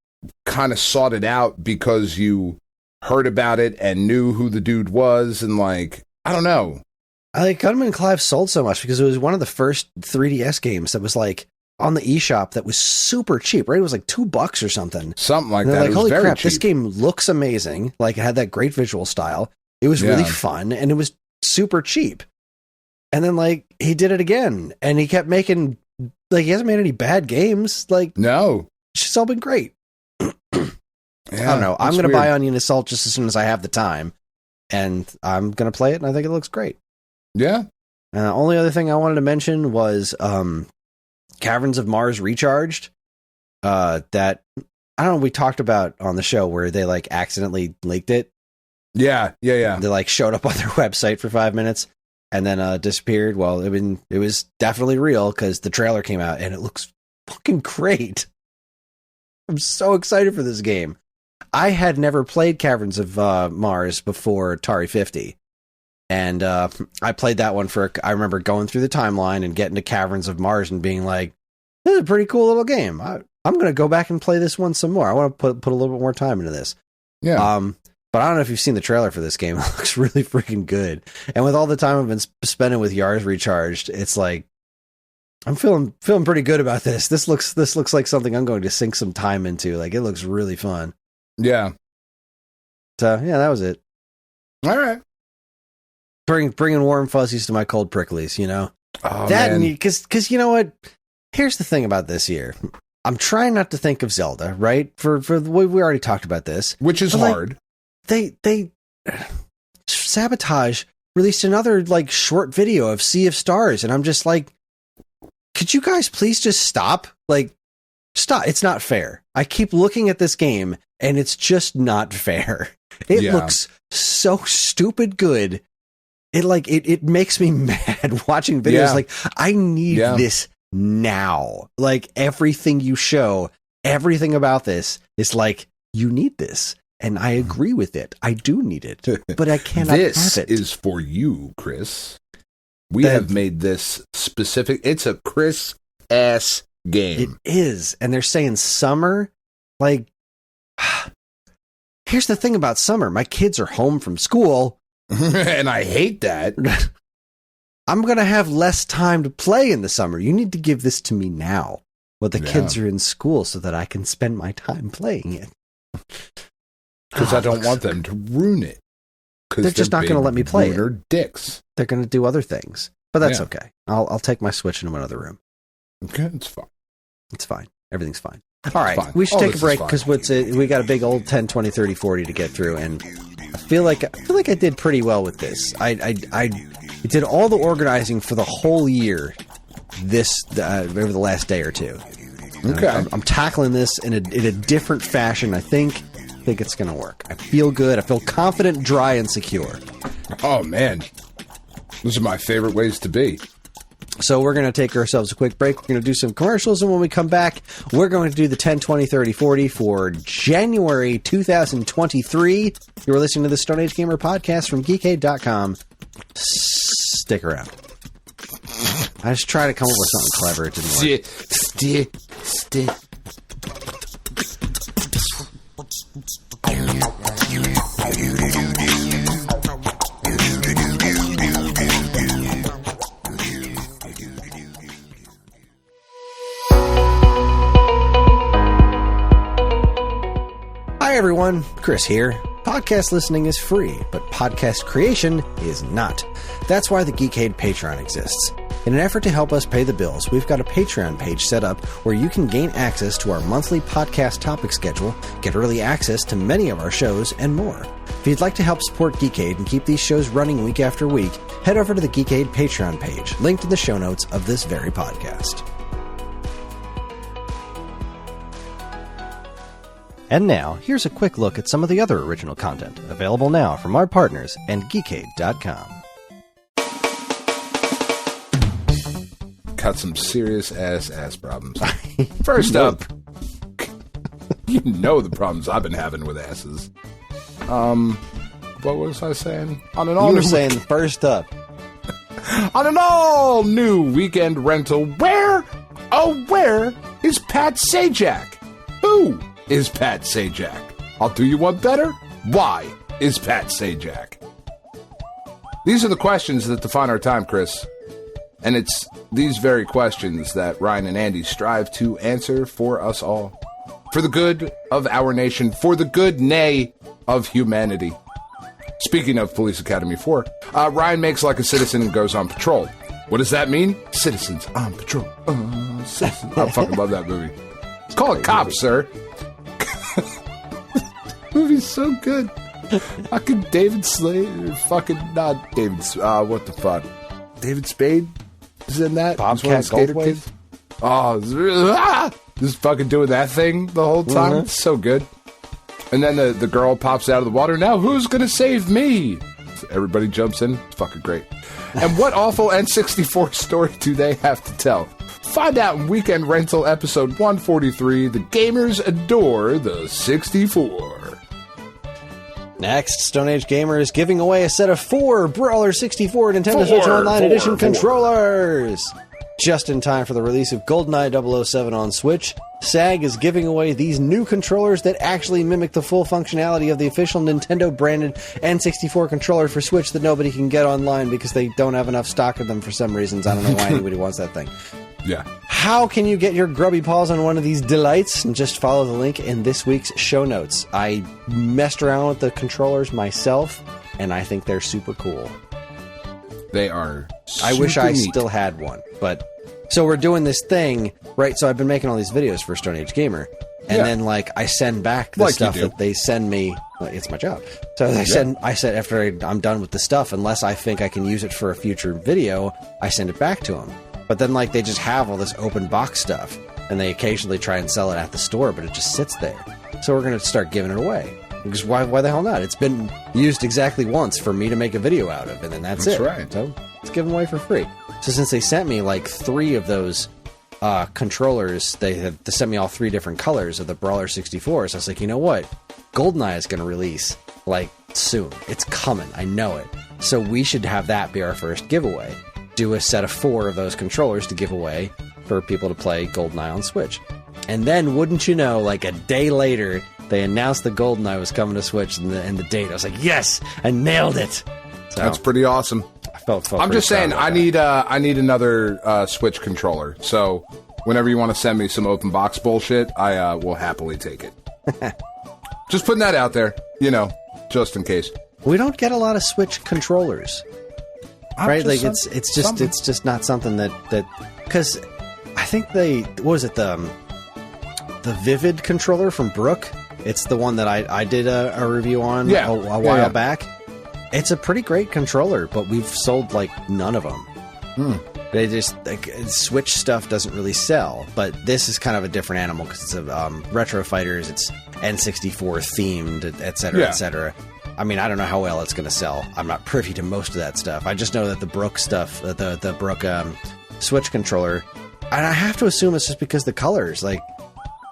kind of sought it out because you heard about it and knew who the dude was, and like, I don't know.
I like Gunman Clive sold so much because it was one of the first 3DS games that was like on the eShop that was super cheap, right? It was like $2 or something.
Something like that.
Like, holy crap,
cheap.
This game looks amazing. Like, it had that great visual style. It was really fun, and it was super cheap. And then, like, he did it again, and he kept making, like, he hasn't made any bad games. Like,
no.
It's just all been great. I don't know. I'm going to buy Onion Assault just as soon as I have the time, and I'm going to play it, and I think it looks great.
Yeah.
Only other thing I wanted to mention was Caverns of Mars Recharged. That, I don't know, we talked about on the show where they, like, accidentally leaked it.
Yeah.
They, like, showed up on their website for 5 minutes and then disappeared. Well, I mean, it was definitely real because the trailer came out, and it looks fucking great. I'm so excited for this game. I had never played Caverns of Mars before Atari 50. And I played that one I remember going through the timeline and getting to Caverns of Mars and being like, this is a pretty cool little game. I'm going to go back and play this one some more. I want to put a little bit more time into this.
Yeah.
But I don't know if you've seen the trailer for this game. It looks really freaking good. And with all the time I've been spending with Yars Recharged, it's like, I'm feeling pretty good about this. This looks like something I'm going to sink some time into. Like, it looks really fun.
Yeah.
So, yeah, that was it.
All right.
Bringing warm fuzzies to my cold pricklies, you know?
Oh, man.
Because you know what? Here's the thing about this year. I'm trying not to think of Zelda, right? For the way we already talked about this.
Which is hard.
Like, they Sabotage released another, like, short video of Sea of Stars, and I'm just like, could you guys please just stop? Like, stop. It's not fair. I keep looking at this game, and it's just not fair. It looks so stupid good. It makes me mad watching videos.
Yeah.
Like, I need this now. Like, everything you show, everything about this is like, you need this. And I agree with it. I do need it. But I cannot have it.
This is for you, Chris. We have made this specific. It's a Chris-ass game.
It is. And they're saying summer. Like, here's the thing about summer. My kids are home from school.
And I hate that.
I'm going to have less time to play in the summer. You need to give this to me now, while the kids are in school, so that I can spend my time playing it.
Because I don't want them to ruin it.
They're just not going to let me play it.
Dicks.
They're going to do other things, but that's okay. I'll take my Switch into another room.
Okay, it's fine.
It's fine. Everything's fine. All right, we should take a break because we got a big old 10, 20, 30, 40 to get through, and I feel like I did pretty well with this. I did all the organizing for the whole year over the last day or two.
Okay,
I'm tackling this in a different fashion. I think it's going to work. I feel good. I feel confident, dry, and secure.
Oh man, those are my favorite ways to be.
So we're going to take ourselves a quick break. We're going to do some commercials, and when we come back, we're going to do the 10, 20, 30, 40 for January 2023. You're listening to the Stone Age Gamer podcast from Geekade.com. Stick around. I just tried to come up with something clever. It didn't work. Hi everyone, Kris here. Podcast listening is free, but podcast creation is not. That's why the Geekade Patreon exists. In an effort to help us pay the bills, we've got a Patreon page set up where you can gain access to our monthly podcast topic schedule, get early access to many of our shows, and more. If you'd like to help support Geekade and keep these shows running week after week, head over to the Geekade Patreon page, linked in the show notes of this very podcast. And now, here's a quick look at some of the other original content available now from our partners and Geekade.com.
Got some serious ass problems. First up, you know the problems I've been having with asses. What was I saying? On an all
you were saying first up.
On an all new weekend rental, where is Pat Sajak? Who is Pat Sajak? I'll do you one better. Why is Pat Sajak? These are the questions that define our time, Kris. And it's these very questions that Ryan and Andy strive to answer for us all. For the good of our nation, for the good, nay, of humanity. Speaking of Police Academy 4, Ryan makes like a citizen and goes on patrol. What does that mean? Citizens on patrol. Citizens. I fucking love that movie. Call it Cops, sir. Movie's so good. Fucking David Slade, fucking not David. What the fuck? David Spade is in that.
Bobcat Goldthwait.
Oh, just fucking doing that thing the whole time. It's so good. And then the girl pops out of the water. Now who's gonna save me? So everybody jumps in. It's fucking great. And what awful N64 story do they have to tell? Find out in Weekend Rental episode 143. The gamers adore the 64.
Next, Stone Age Gamer is giving away a set of 4 Brawler 64 Nintendo Switch Online Edition controllers. Just in time for the release of GoldenEye 007 on Switch, SAG is giving away these new controllers that actually mimic the full functionality of the official Nintendo-branded N64 controller for Switch that nobody can get online because they don't have enough stock of them for some reasons. I don't know why anybody wants that thing.
Yeah.
How can you get your grubby paws on one of these delights? And just follow the link in this week's show notes. I messed around with the controllers myself, and I think they're super cool.
They are super
I wish I
neat.
still had one. But so we're doing this thing, right? So I've been making all these videos for Stone Age Gamer. And then, like, I send back the stuff that they send me. Well, it's my job. So I said after I'm done with the stuff, unless I think I can use it for a future video, I send it back to them. But then, like, they just have all this open box stuff, and they occasionally try and sell it at the store, but it just sits there. So we're going to start giving it away. Because why the hell not? It's been used exactly once for me to make a video out of, and then that's it.
Right.
So let's give them away for free. So since they sent me, like, 3 of those controllers, they sent me all 3 different colors of the Brawler 64, so I was like, you know what? GoldenEye is going to release, like, soon. It's coming. I know it. So we should have that be our first giveaway. Do a set of 4 of those controllers to give away for people to play GoldenEye on Switch. And then, wouldn't you know, like a day later, they announced that GoldenEye was coming to Switch and the date. I was like, yes, I nailed it. So,
that's pretty awesome.
I felt
I'm just saying, I need another Switch controller. So whenever you want to send me some open box bullshit, I will happily take it. Just putting that out there, just in case.
We don't get a lot of Switch controllers, right? Like it's just not something that because I think what was it, the Vivid controller from Brook? It's the one that I did a review on a while back. It's a pretty great controller, but we've sold like none of them. They just Switch stuff doesn't really sell, but this is kind of a different animal because it's a Retro Fighters. It's N64 themed, etc., etc. I mean, I don't know how well it's going to sell. I'm not privy to most of that stuff. I just know that the Brook stuff, the Brook Switch controller, and I have to assume it's just because the colors, like,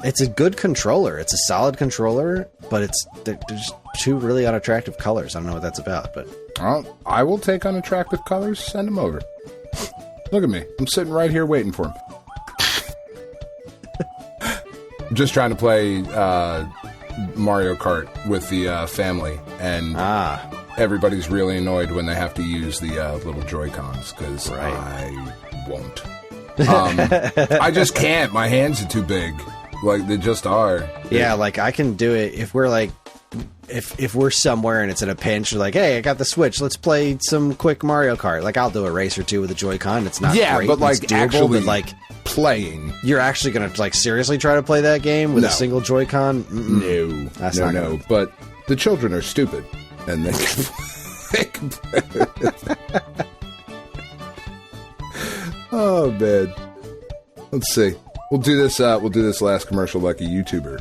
it's a good controller. It's a solid controller, but they're just two really unattractive colors. I don't know what that's about, but
I will take unattractive colors. Send them over. Look at me. I'm sitting right here waiting for him. I'm just trying to play Mario Kart with the family, and everybody's really annoyed when they have to use the little Joy-Cons, because I won't. I just can't. My hands are too big. Like, they just are.
Yeah, like, I can do it if we're like, if we're somewhere and it's in a pinch, like, hey, I got the Switch, let's play some quick Mario Kart. Like, I'll do a race or two with a Joy-Con. It's not great,
but like,
it's doable,
actually
but like
playing.
You're actually gonna like seriously try to play that game with a single Joy-Con?
No, that's not no. But the children are stupid, and they can play. Oh man, let's see. We'll do this. We'll do this last commercial like a YouTuber.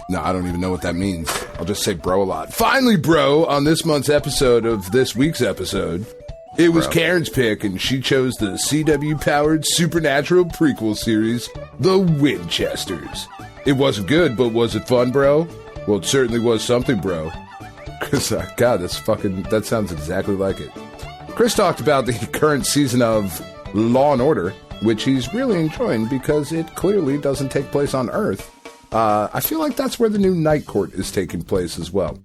No, I don't even know what that means. I'll just say bro a lot. Finally, bro, on this month's episode of this week's episode, it was Karen's pick, and she chose the CW-powered supernatural prequel series, The Winchesters. It wasn't good, but was it fun, bro? Well, it certainly was something, bro. Because, God, that sounds exactly like it. Kris talked about the current season of Law & Order, which he's really enjoying because it clearly doesn't take place on Earth. I feel like that's where the new Night Court is taking place as well.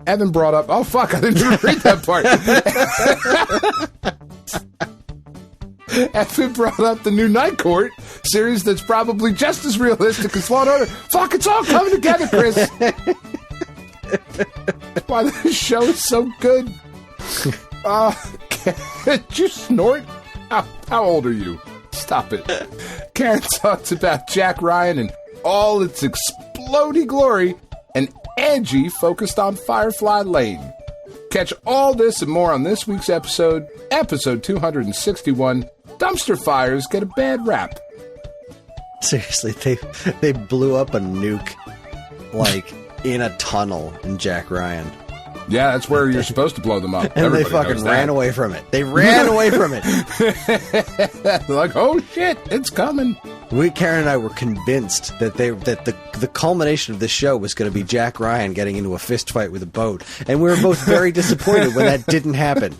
Evan brought up... Oh, fuck, I didn't even read that part. Evan brought up the new Night Court series that's probably just as realistic as Law & Order. Fuck, it's all coming together, Kris. Why this show is so good. Did you snort? How old are you? Stop it. Karen talks about Jack Ryan and all its exploding glory, and Angie focused on Firefly Lane. Catch all this and more on this week's episode 261, Dumpster Fires Get a Bad Rap.
Seriously, they blew up a nuke, like, in a tunnel in Jack Ryan.
Yeah, that's where you're supposed to blow them up.
And everybody they fucking ran away from it. They ran away from it.
They're like, oh shit, it's coming.
Karen and I were convinced that the culmination of this show was going to be Jack Ryan getting into a fist fight with a boat. And we were both very disappointed when that didn't happen.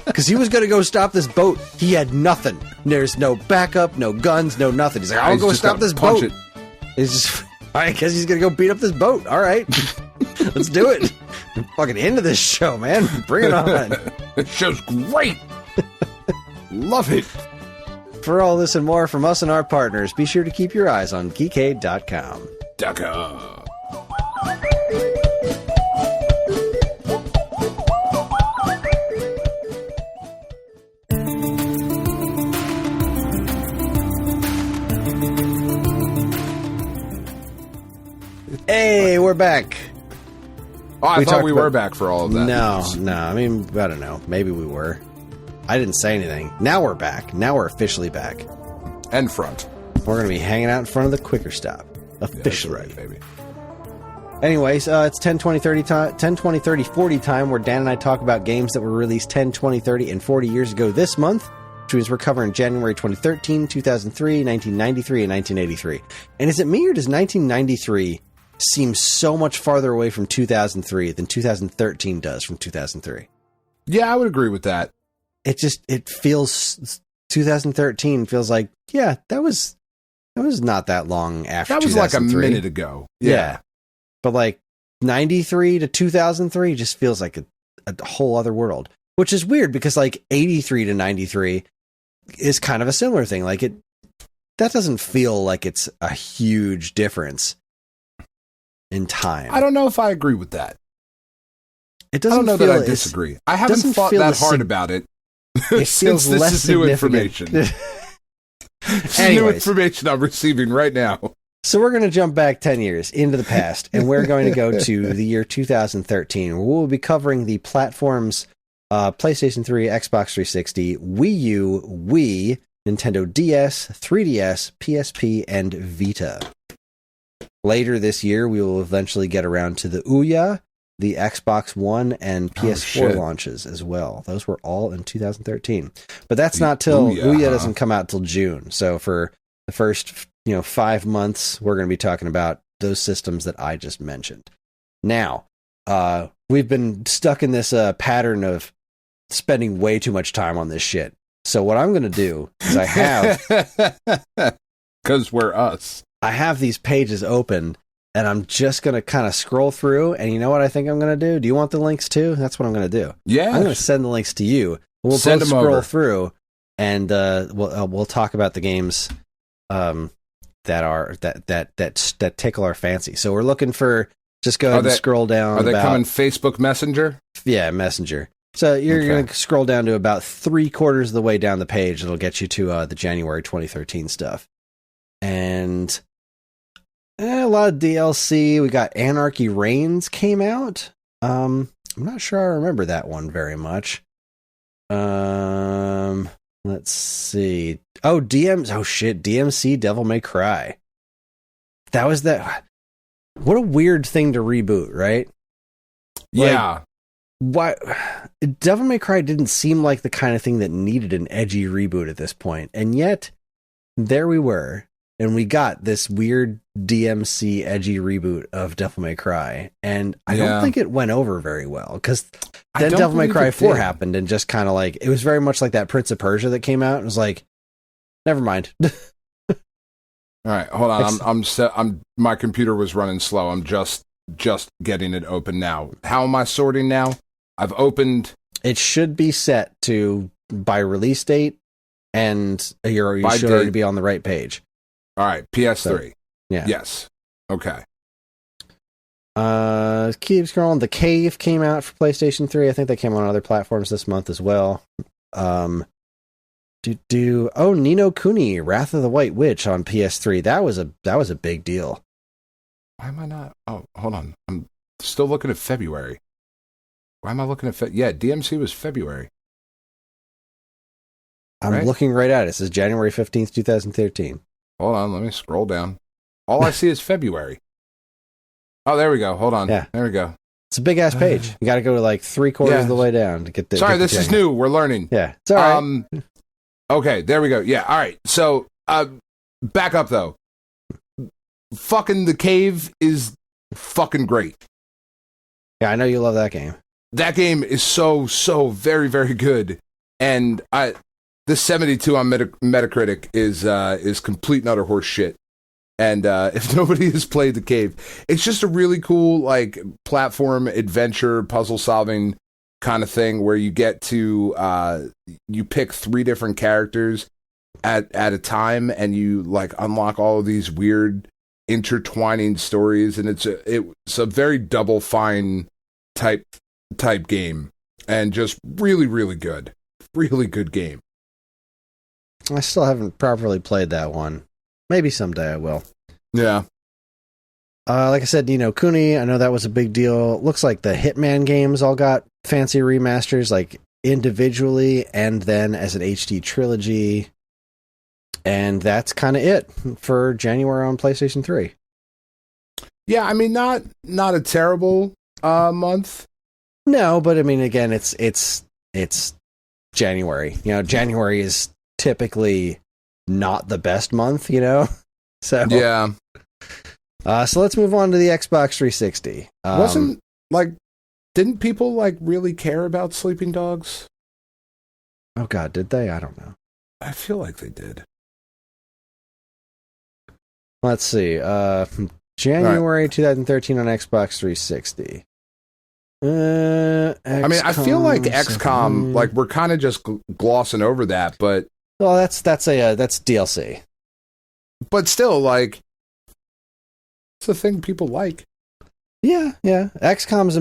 Because he was going to go stop this boat. He had nothing. There's no backup, no guns, no nothing. He's like, I'll go stop this boat. He's just, I guess he's going to go beat up this boat. All right. Let's do it. I'm fucking into this show, man. Bring it on.
This show's great. Love it.
For all this and more from us and our partners, be sure to keep your eyes on geekade.com. Hey, we're back.
Oh, I thought we were back for all of that.
No. I mean, I don't know. Maybe we were. I didn't say anything. Now we're back. Now we're officially back.
And front.
We're going to be hanging out in front of the Quicker Stop. Officially.
Yeah, that's right, baby.
Anyways, it's 10, 20, 30, 40 time where Dan and I talk about games that were released 10, 20, 30, and 40 years ago this month, which means we're covering January 2013, 2003, 1993, and 1983. And is it me or does 1993 seem so much farther away from 2003 than 2013 does from 2003?
Yeah, I would agree with that.
It feels 2013 feels like, yeah, that was not that long after.
That was like a minute ago.
Yeah. But like 93 to 2003 just feels like a whole other world, which is weird because like 83 to 93 is kind of a similar thing. Like that doesn't feel like it's a huge difference in time.
I don't know if I agree with that.
It doesn't.
I don't know that I disagree. I haven't thought that hard about it.
It
since this is new information. It's new information I'm receiving right now.
So we're going to jump back 10 years into the past, and we're going to go to the year 2013, where we'll be covering the platforms PlayStation 3, Xbox 360, Wii U, Wii, Nintendo DS, 3DS, PSP, and Vita. Later this year, we will eventually get around to the Ouya, the Xbox One, and PS4 launches as well. Those were all in 2013. But that's not till Ouya doesn't come out till June. So for the first 5 months, we're going to be talking about those systems that I just mentioned. Now, we've been stuck in this pattern of spending way too much time on this shit. So what I'm going to do is I have...
Because we're us.
I have these pages open, and I'm just going to kind of scroll through, and you know what I think I'm going to do? Do you want the links too? That's what I'm going to do.
Yeah.
I'm going to send the links to you. We'll both scroll through, and we'll talk about the games that tickle our fancy. So we're looking for... Just go ahead and scroll down.
Are they coming Facebook Messenger?
Yeah, Messenger. So you're going to scroll down to about 3/4 of the way down the page. It'll get you to the January 2013 stuff. And a lot of DLC. We got Anarchy Reigns came out. I'm not sure I remember that one very much. Let's see. DMC Devil May Cry. That was that. What a weird thing to reboot, right?
Yeah.
Why Devil May Cry didn't seem like the kind of thing that needed an edgy reboot at this point, and yet there we were, and we got this weird DMC edgy reboot of Devil May Cry, and I don't think it went over very well, because then Devil May Cry 4 happened, and just kind of like, it was very much like that Prince of Persia that came out, and was like, never mind.
All right, hold on. My computer was running slow. I'm just getting it open now. How am I sorting now? I've opened.
It should be set to by release date, and you should already be on the right page.
All right, PS3.
So, yeah.
Yes. Okay.
Keep scrolling. The Cave came out for PlayStation 3. I think they came on other platforms this month as well. Ni no Kuni, Wrath of the White Witch on PS3. That was a big deal.
Why am I not? Oh, hold on. I'm still looking at February. Why am I looking at Yeah, DMC was February.
I'm looking right at it. It says January 15th, 2013.
Hold on, let me scroll down. All I see is February. Oh, there we go. Hold on. Yeah. There we go.
It's a big-ass page. You got to go to like 3/4 of the way down to get the...
Sorry, this is new. We're learning.
Yeah, it's all right.
Okay, there we go. Yeah, all right. So, back up, though. Fucking The Cave is fucking great.
Yeah, I know you love that game.
That game is so very, very good. And the 72 on Metacritic is complete and utter horse shit. And if nobody has played The Cave, it's just a really cool, like, platform adventure, puzzle solving kind of thing where you get to you pick 3 different characters at a time, and you like unlock all of these weird intertwining stories, and it's a very Double Fine type game, and just really, really good game.
I still haven't properly played that one. Maybe someday I will.
Yeah.
Like I said, Ni no Kuni, I know that was a big deal. Looks like the Hitman games all got fancy remasters, like individually and then as an HD trilogy. And that's kind of it for January on PlayStation 3.
Yeah, I mean, not a terrible month.
No, but I mean, again, it's January. You know, January is typically not the best month, you know? So
yeah.
So let's move on to the Xbox 360.
Didn't people like really care about Sleeping Dogs?
Oh God, did they? I don't know.
I feel like they did.
Let's see. January 2013 on Xbox 360.
I mean, I feel like XCOM, like we're kind of just glossing over that, but
well, that's DLC.
But still, like, it's a thing people like.
Yeah. XCOM's.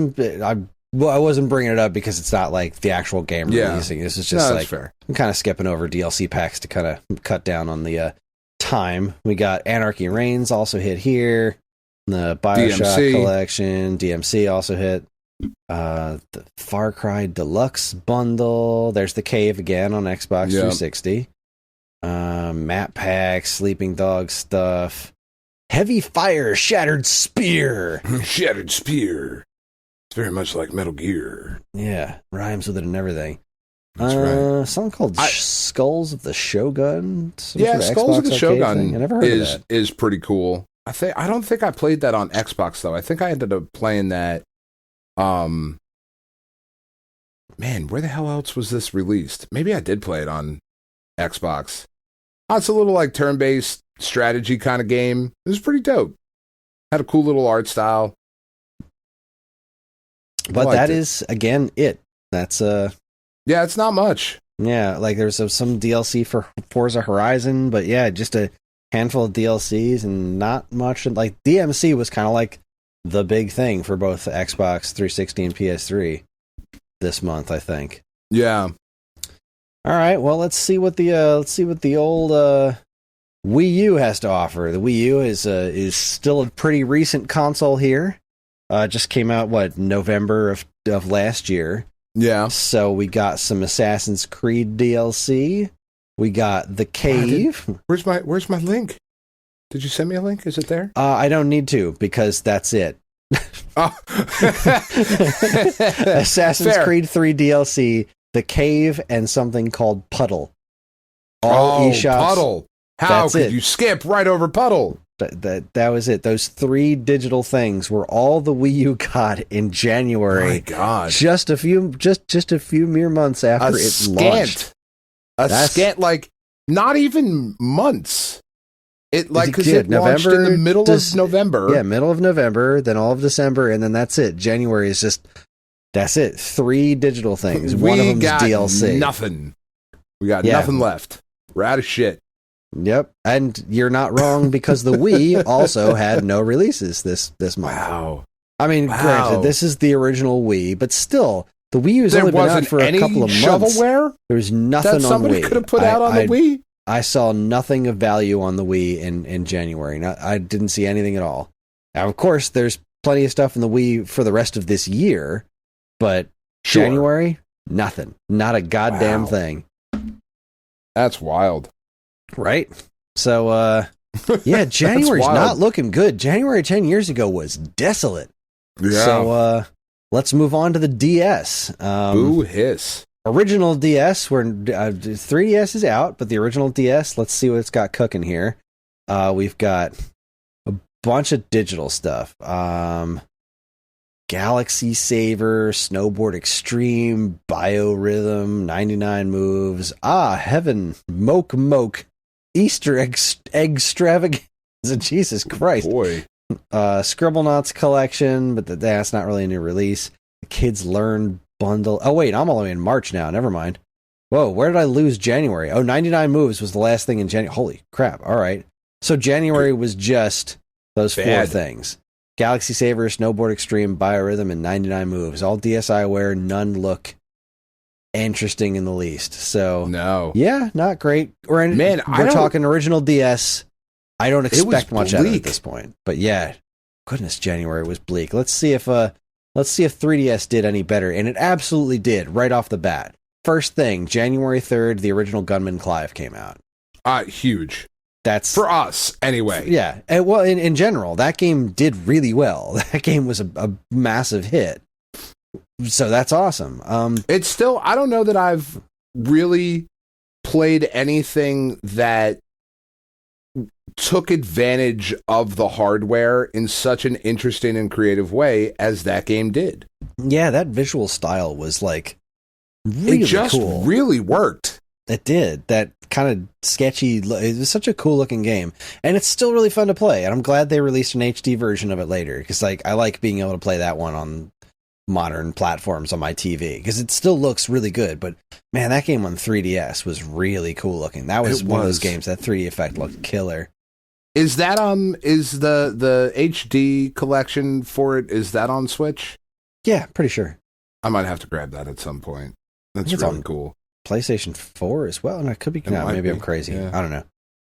I wasn't bringing it up because it's not like the actual game releasing. This is just like
fair.
I'm kind of skipping over DLC packs to kind of cut down on the time. We got Anarchy Reigns also hit here. The BioShock
DMC.
collection, DMC also hit. The Far Cry Deluxe bundle. There's the Cave again on Xbox 360. Map packs, Sleeping Dog stuff. Heavy Fire Shattered Spear.
Shattered Spear. It's very much like Metal Gear.
Yeah, rhymes with it and everything.
That's right.
Something called Skulls of the Shogun.
Skulls of the Shogun
I never heard of that.
Is pretty cool. I don't think I played that on Xbox though. I think I ended up playing that. Man, where the hell else was this released? Maybe I did play it on Xbox. It's a little like turn-based strategy kind of game. It was pretty dope. Had a cool little art style.
But that is again it. That's
yeah, it's not much.
Yeah, like there's some DLC for Forza Horizon, but yeah, just a handful of DLCs and not much. Like DMC was kind of like the big thing for both Xbox 360 and PS3 this month, I think.
Yeah.
All right, well, let's see what the old Wii U has to offer. The Wii U is still a pretty recent console here. Just came out November of last year.
Yeah.
So we got some Assassin's Creed DLC. We got The Cave.
Where's my link? Did you send me a link? Is it there?
I don't need to because that's it.
Oh.
Assassin's Creed 3 DLC, The Cave, and something called Puddle. All eShops.
Puddle. How could you skip right over Puddle?
That was it. Those 3 digital things were all the Wii U got in January.
My God.
Just a few mere months after it launched.
Scant, like, not even months. It like because it launched
November,
in the middle of November.
Yeah, middle of November, then all of December, and then that's it. January is just that's it. 3 digital things. One of them's DLC.
Nothing. We got nothing left. We're out of shit.
Yep, and you're not wrong because the Wii also had no releases this month.
Wow.
I mean, granted, this is the original Wii, but still, the Wii U's only been out for a couple of months.
Shovelware?
There was nothing on the Wii.
Somebody could have put out on the Wii?
I saw nothing of value on the Wii in January. I didn't see anything at all. Now, of course, there's plenty of stuff in the Wii for the rest of this year, but January, nothing. Not a goddamn thing.
That's wild.
Right? So, yeah, January's not looking good. January 10 years ago was desolate.
Yeah.
So, let's move on to the DS.
Boo hiss.
Original DS, where 3DS is out, but the original DS, let's see what it's got cooking here. We've got a bunch of digital stuff. Galaxy Saver, Snowboard Extreme, Biorhythm, 99 Moves, Heaven, Moke, Easter Extravaganza, Jesus Christ.
Oh boy.
Scribblenauts Collection, but that's not really a new release. The Kids Learn bundle. Oh, wait, I'm all the way in March now. Never mind. Whoa, where did I lose January? 99 Moves was the last thing in January. Holy crap. All right. So January was just those 4 things. Galaxy Saver, Snowboard Extreme, Biorhythm, and 99 Moves. All DSiWare. None look interesting in the least. So,
no.
Yeah, not great. We're talking original DS. I don't expect much out of it at this point. But yeah, goodness, January was bleak. Let's see if 3DS did any better, and it absolutely did right off the bat. First thing, January 3rd, the original Gunman Clive came out.
Huge.
That's
for us, anyway.
Yeah, and, well, in general, that game did really well. That game was a massive hit. So that's awesome.
It's still, I don't know that I've really played anything that took advantage of the hardware in such an interesting and creative way as that game did.
Yeah, that visual style was like really
it just
cool.
Really worked.
It did. That kind of sketchy, it was such a cool looking game, and it's still really fun to play, and I'm glad they released an HD version of it later, because like I like being able to play that one on modern platforms on my TV because it still looks really good. But man, that game on 3DS was really cool looking. That was one of those games that 3D effect looked killer.
Is that is the HD collection for it? Is that on Switch?
Yeah, pretty sure.
I might have to grab that at some point. That's really cool.
PlayStation 4 as well. No, it could be. No, maybe I'm crazy. Yeah. I don't know.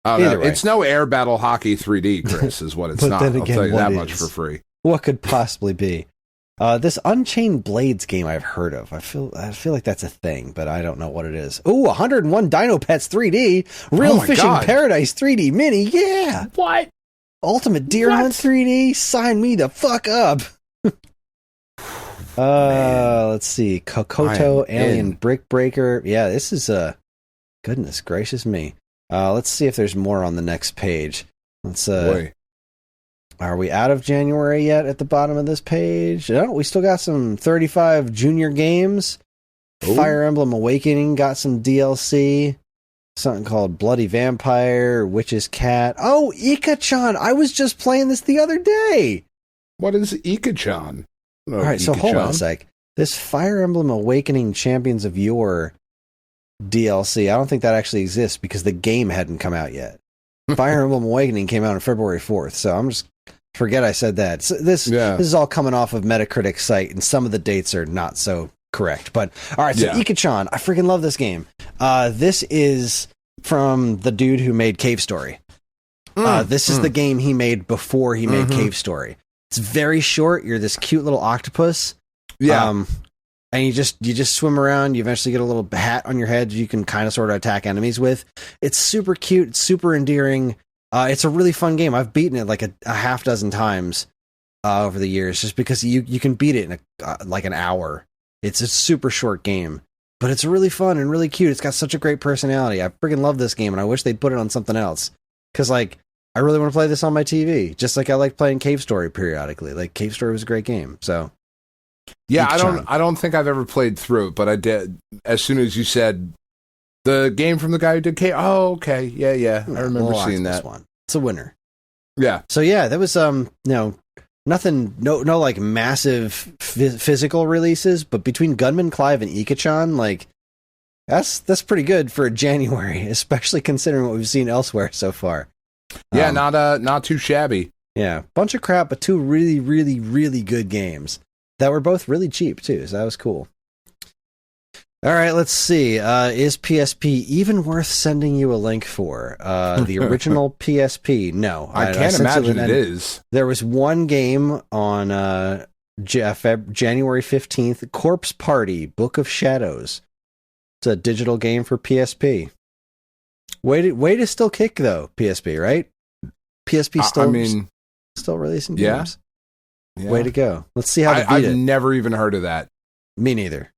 Either way. It's no Air Battle Hockey 3D, Chris, is what it's not. I'll tell you that much for free.
What could possibly be? This Unchained Blades game I've heard of. I feel like that's a thing, but I don't know what it is. Ooh, 101 Dino Pets 3D. Real Fishing Paradise 3D Mini. Yeah.
What?
Ultimate Deer Hunt 3D. Sign me the fuck up. Let's see. Kokoto Alien Brick Breaker. Yeah, this is goodness gracious me. Let's see if there's more on the next page. Are we out of January yet at the bottom of this page? No, we still got some 35 junior games. Ooh. Fire Emblem Awakening got some DLC. Something called Bloody Vampire, Witch's Cat. Oh, Ika-chan! I was just playing this the other day!
What is Ika-chan?
Alright, so hold on a sec. This Fire Emblem Awakening Champions of Yore DLC, I don't think that actually exists because the game hadn't come out yet. Fire Emblem Awakening came out on February 4th, so I'm just... Forget I said that. So this is all coming off of Metacritic's site, and some of the dates are not so correct. But, alright, so Ika-chan, I freaking love this game. This is from the dude who made Cave Story. This is the game he made before he made Cave Story. It's very short. You're this cute little octopus. Yeah. And you just swim around. You eventually get a little hat on your head you can kind of sort of attack enemies with. It's super cute. It's super endearing. It's a really fun game. I've beaten it like a half dozen times over the years just because you can beat it in like an hour. It's a super short game, but it's really fun and really cute. It's got such a great personality. I freaking love this game, and I wish they'd put it on something else because like I really want to play this on my TV, just like I like playing Cave Story periodically. Like Cave Story was a great game. So
yeah, I don't think I've ever played through it, but I did as soon as you said the game from the guy who did Cave. Oh, okay, yeah. I remember seeing that
one. It's a winner.
Yeah.
So yeah, that was nothing, no like massive physical releases, but between Gunman Clive and Ika-chan, like that's pretty good for January, especially considering what we've seen elsewhere so far.
Yeah, not too shabby.
Yeah, bunch of crap, but two really, really, really good games that were both really cheap too. So that was cool. All right, let's see. Is PSP even worth sending you a link for? The original PSP? No.
I can't imagine it is.
There was one game on January 15th, Corpse Party, Book of Shadows. It's a digital game for PSP. Way to still kick, though, PSP, right? PSP still releasing games? Yeah. Way to go. Let's see how to beat it.
I've never even heard of that.
Me neither.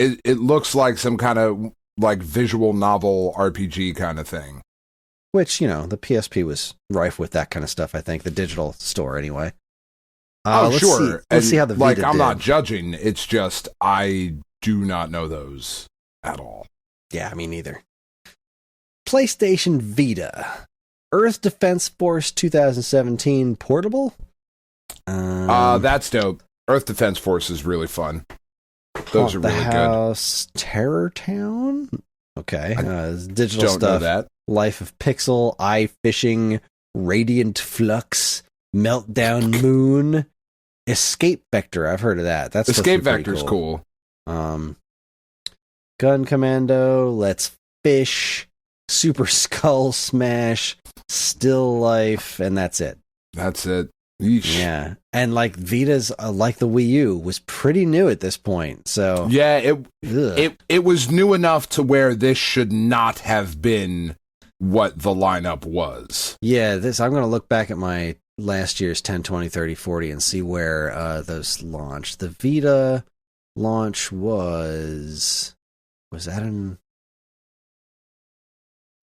It looks like some kind of like visual novel RPG kind of thing.
Which, the PSP was rife with that kind of stuff, I think. The digital store, anyway.
Sure.
Let's see how the Vita
I'm
did.
not judging. It's just I do not know those at all.
Yeah, me neither. PlayStation Vita. Earth Defense Force 2017 portable?
That's dope. Earth Defense Force is really fun. Those are really
House, good. Terror Town? Okay. Digital
don't
stuff.
Know that.
Life of Pixel, Eye Fishing, Radiant Flux, Meltdown Moon, Escape Vector. I've heard of that. That's
Escape Vector's cool.
Gun Commando, Let's Fish, Super Skull Smash, Still Life, and that's it.
That's it. Yeesh.
Yeah, and like Vita's, like the Wii U, was pretty new at this point. So
yeah, it was new enough to where this should not have been what the lineup was.
Yeah, I'm going to look back at my last year's 10, 20, 30, 40 and see where those launched. The Vita launch was that in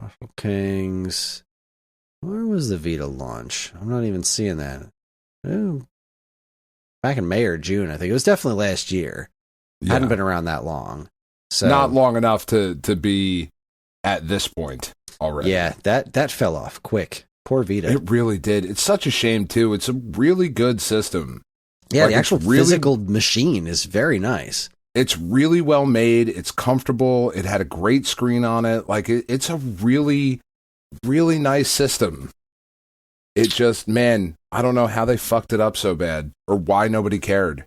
Awful Kings? Where was the Vita launch? I'm not even seeing that. Back in May or June, I think. It was definitely last year. Yeah. Hadn't been around that long. So
not long enough to be at this point already.
Yeah, that fell off quick. Poor Vita.
It really did. It's such a shame, too. It's a really good system.
Yeah,
like,
the actual physical machine is very nice.
It's really well made. It's comfortable. It had a great screen on it. Like, it's a really, really nice system. It just, man, I don't know how they fucked it up so bad or why nobody cared.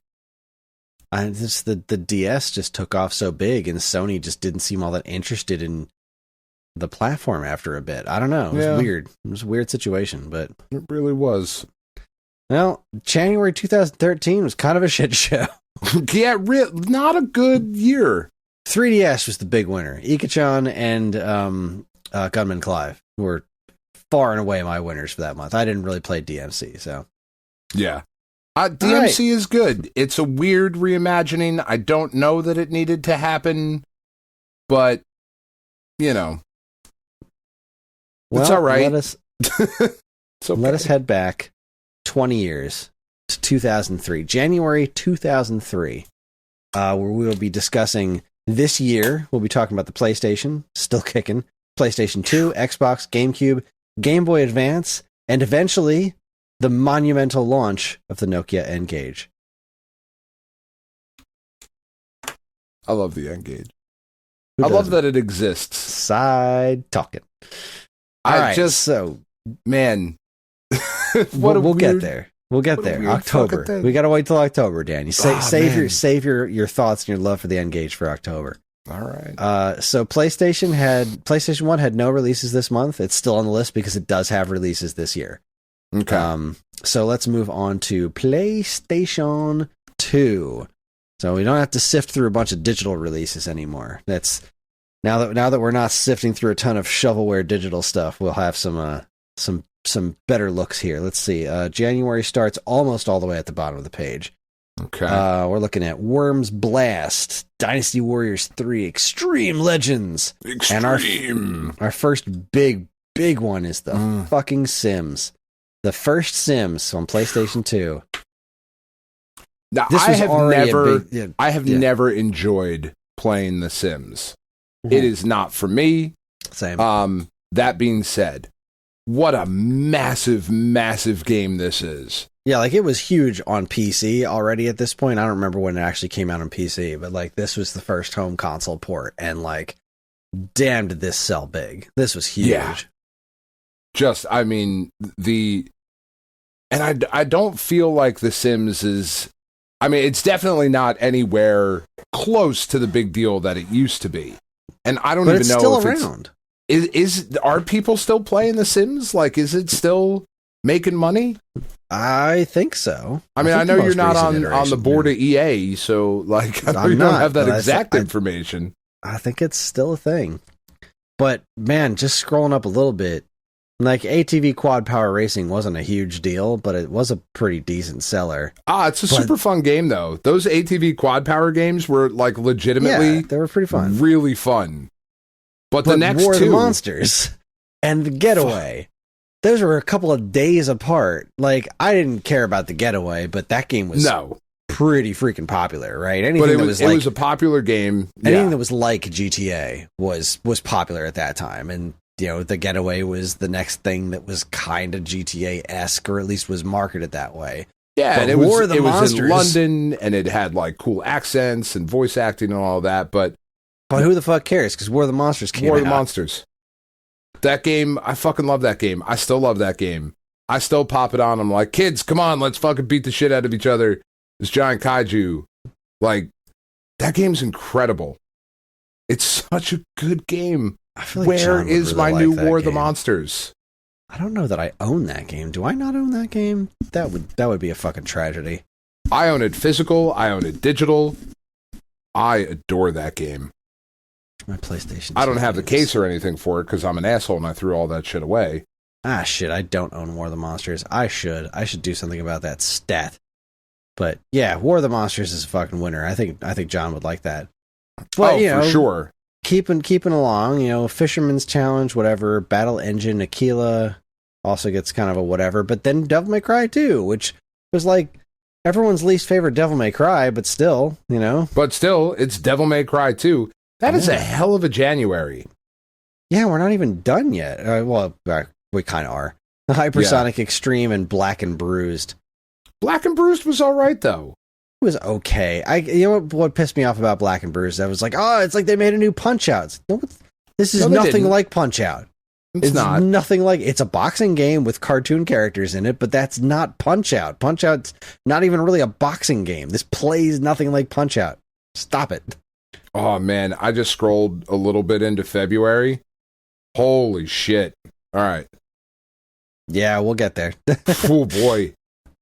The DS just took off so big, and Sony just didn't seem all that interested in the platform after a bit. I don't know. It was weird. It was a weird situation, but
it really was.
Well, January 2013 was kind of a shit show.
Yeah, not a good year.
3DS was the big winner. Ikachan and Gunman Clive were far and away my winners for that month. I didn't really play DMC, so.
Yeah. DMC is good. It's a weird reimagining. I don't know that it needed to happen, but, you know.
Well,
it's all right.
Let us head back 20 years to 2003. January 2003, where we will be discussing this year. We'll be talking about the PlayStation, still kicking, PlayStation 2, Xbox, GameCube, Game Boy Advance, and eventually the monumental launch of the Nokia N-Gage.
I love the N-Gage. I love that it exists.
Side talking.
Man.
We'll get there. We'll get there. October. We gotta wait till October, Dan. You save your thoughts and your love for the N-Gage for October.
All right.
So PlayStation 1 had no releases this month. It's still on the list because it does have releases this year.
Okay.
So let's move on to PlayStation 2. So we don't have to sift through a bunch of digital releases anymore. That's now that we're not sifting through a ton of shovelware digital stuff, we'll have some better looks here. Let's see. January starts almost all the way at the bottom of the page.
Okay.
We're looking at Worms Blast, Dynasty Warriors 3, Extreme Legends.
Extreme.
And our first big one is the fucking Sims. The first Sims on PlayStation 2.
Now, I have never enjoyed playing The Sims. Mm-hmm. It is not for me.
Same.
That being said, what a massive, massive game this is.
Yeah, like it was huge on PC already at this point. I don't remember when it actually came out on PC, but like this was the first home console port, and like, damn, did this sell big. This was huge. Yeah.
I mean, I don't feel like The Sims is, I mean, it's definitely not anywhere close to the big deal that it used to be. And I don't even know
still
if
around.
Are people still playing The Sims? Like, is it still making money?
I think so.
I mean, I know you're not on the board of EA, so like, I know you don't have that exact information.
I think it's still a thing. But man, just scrolling up a little bit, like ATV Quad Power Racing wasn't a huge deal, but it was a pretty decent seller.
It's a super fun game though. Those ATV Quad Power games were like legitimately,
they were pretty fun,
really fun. But the next
War of
two,
the Monsters and the Getaway, those were a couple of days apart. Like I didn't care about the Getaway, but that game was pretty freaking popular, right?
It was a popular game.
Anything that was like GTA was popular at that time, and you know, the Getaway was the next thing that was kind of GTA-esque, or at least was marketed that way.
Yeah,
but
and it was in London, and it had like cool accents and voice acting and all that. But
who the fuck cares? Because War of the Monsters came out.
War of the Monsters. That game, I fucking love that game. I still love that game. I still pop it on. I'm like, kids, come on, let's fucking beat the shit out of each other. This giant kaiju. Like, that game's incredible. It's such a good game.
I feel like
Where is my new War of the Monsters?
I don't know that I own that game. Do I not own that game? That would be a fucking tragedy.
I own it physical. I own it digital. I adore that game.
My PlayStation 2
I don't have the case or anything for it because I'm an asshole and I threw all that shit away.
Shit, I don't own War of the Monsters. I should do something about that stat. But yeah, War of the Monsters is a fucking winner. I think John would like that. But,
for sure.
Keeping along, you know, Fisherman's Challenge, whatever, Battle Engine, Aquila also gets kind of a whatever, but then Devil May Cry 2, which was like everyone's least favorite Devil May Cry, but still, you know.
But still, it's Devil May Cry 2. That is a hell of a January.
Yeah, we're not even done yet. We kind of are. The Hypersonic Extreme and Black and Bruised.
Black and Bruised was all right though.
It was okay. You know what pissed me off about Black and Bruised? I was like, oh, it's like they made a new Punch-Out. No, this is nothing like Punch-Out. It's not. Nothing like... It's a boxing game with cartoon characters in it, but that's not Punch-Out. Punch-Out's not even really a boxing game. This plays nothing like Punch-Out. Stop it.
Oh, man. I just scrolled a little bit into February. Holy shit. All right.
Yeah, we'll get there.
Oh, boy.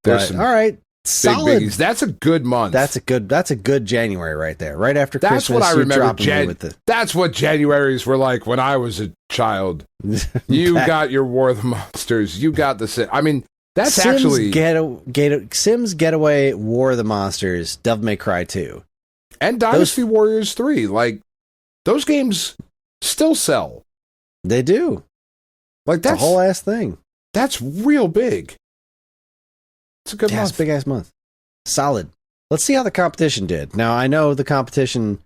There's some
all right. Solid.
Big biggies. That's a good month.
That's a good January right there. Right after
That's
Christmas.
What I remember.
With
that's what Januaries were like when I was a child. You got your War of the Monsters. You got the... I mean, that's
Sims
actually...
Sims Getaway, War of the Monsters, Devil May Cry 2.
And Dynasty Warriors 3. Like, those games still sell.
They do.
Like, that's
a whole ass thing.
That's real big. It's a good month.
It's a big ass month. Solid. Let's see how the competition did. Now, I know the competition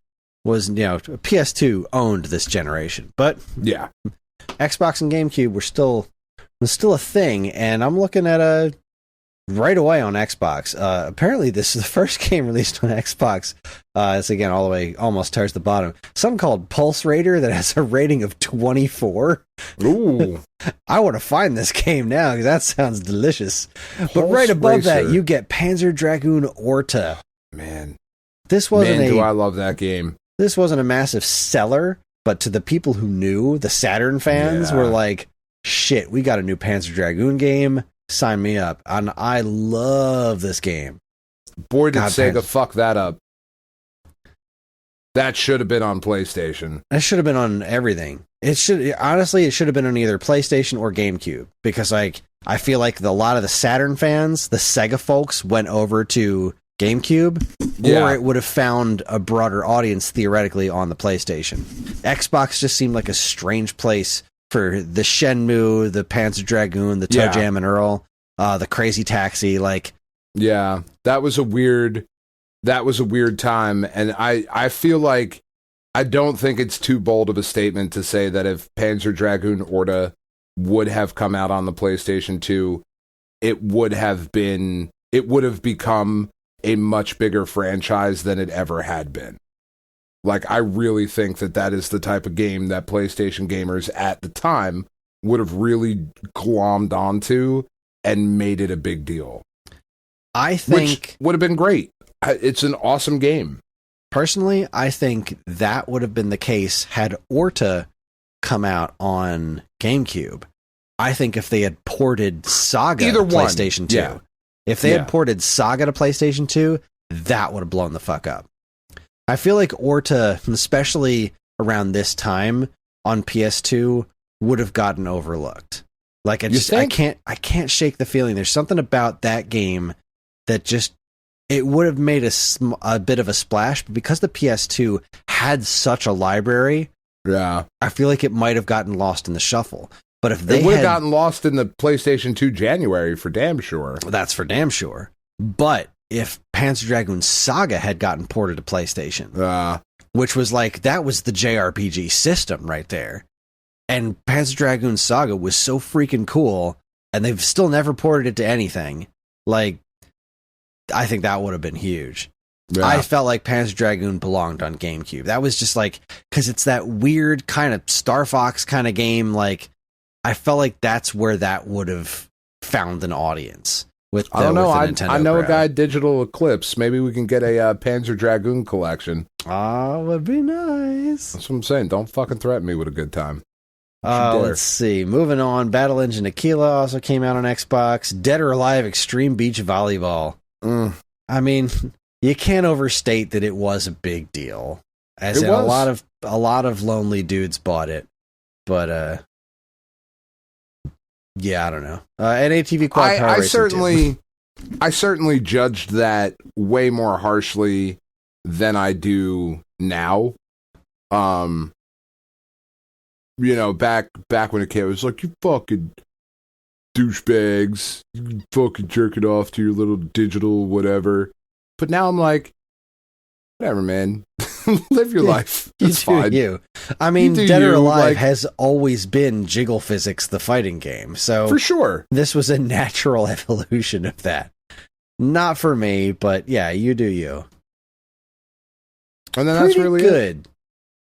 was, PS2 owned this generation, but
yeah,
Xbox and GameCube was still a thing, and I'm looking at right away on Xbox. Apparently, this is the first game released on Xbox. It's again all the way almost towards the bottom. Something called Pulse Raider that has a rating of 24.
Ooh,
I want to find this game now because that sounds delicious. But right above that, you get Panzer Dragoon Orta.
Man,
do
I love that game.
This wasn't a massive seller, but to the people who knew, the Saturn fans were like, "Shit, we got a new Panzer Dragoon game. Sign me up." And I love this game.
Boy, did Sega fuck that up. That should have been on PlayStation.
That should have been on everything. It should have been on either PlayStation or GameCube, because I feel like a lot of the Saturn fans, the Sega folks, went over to GameCube, or it would have found a broader audience theoretically on the PlayStation. Xbox just seemed like a strange place for the Shenmue, the Panzer Dragoon, the Toe Jam and Earl, the Crazy Taxi, like...
Yeah, that was a weird time, and I feel like I don't think it's too bold of a statement to say that if Panzer Dragoon Orta would have come out on the PlayStation 2, it would have become a much bigger franchise than it ever had been. Like, I really think that is the type of game that PlayStation gamers at the time would have really glommed onto and made it a big deal.
I think...
Which would have been great. It's an awesome game.
Personally, I think that would have been the case had Orta come out on GameCube. I think if they had ported Saga to PlayStation 2, if they had ported Saga to PlayStation 2, that would have blown the fuck up. I feel like Orta, especially around this time on PS2, would have gotten overlooked. Like, I can't shake the feeling. There's something about that game that just, it would have made a bit of a splash, but because the PS2 had such a library, I feel like it might have gotten lost in the shuffle. But if they
would have gotten lost in the PlayStation 2 January for damn sure.
That's for damn sure. But if Panzer Dragoon Saga had gotten ported to PlayStation, which was like, that was the JRPG system right there. And Panzer Dragoon Saga was so freaking cool, and they've still never ported it to anything. Like, I think that would have been huge. Yeah. I felt like Panzer Dragoon belonged on GameCube. That was just like, because it's that weird kind of Star Fox kind of game. Like, I felt like that's where that would have found an audience.
I don't know. I know a guy, Digital Eclipse. Maybe we can get a Panzer Dragoon collection.
Would be nice.
That's what I'm saying. Don't fucking threaten me with a good time.
Let's see. Moving on. Battle Engine Aquila also came out on Xbox. Dead or Alive Extreme Beach Volleyball. I mean, you can't overstate that it was a big deal. As in, a lot of lonely dudes bought it. But yeah, I don't know. NATV Quad Power Racing
I certainly judged that way more harshly than I do now. You know, back when it came, it was like, you fucking douchebags, you fucking jerk it off to your little digital whatever. But now I'm like, whatever, man. Live your life. It's fine.
I mean, Dead or Alive has always been Jiggle Physics, the fighting game. So
for sure,
this was a natural evolution of that. Not for me, but yeah, you do you.
And then that's really
good.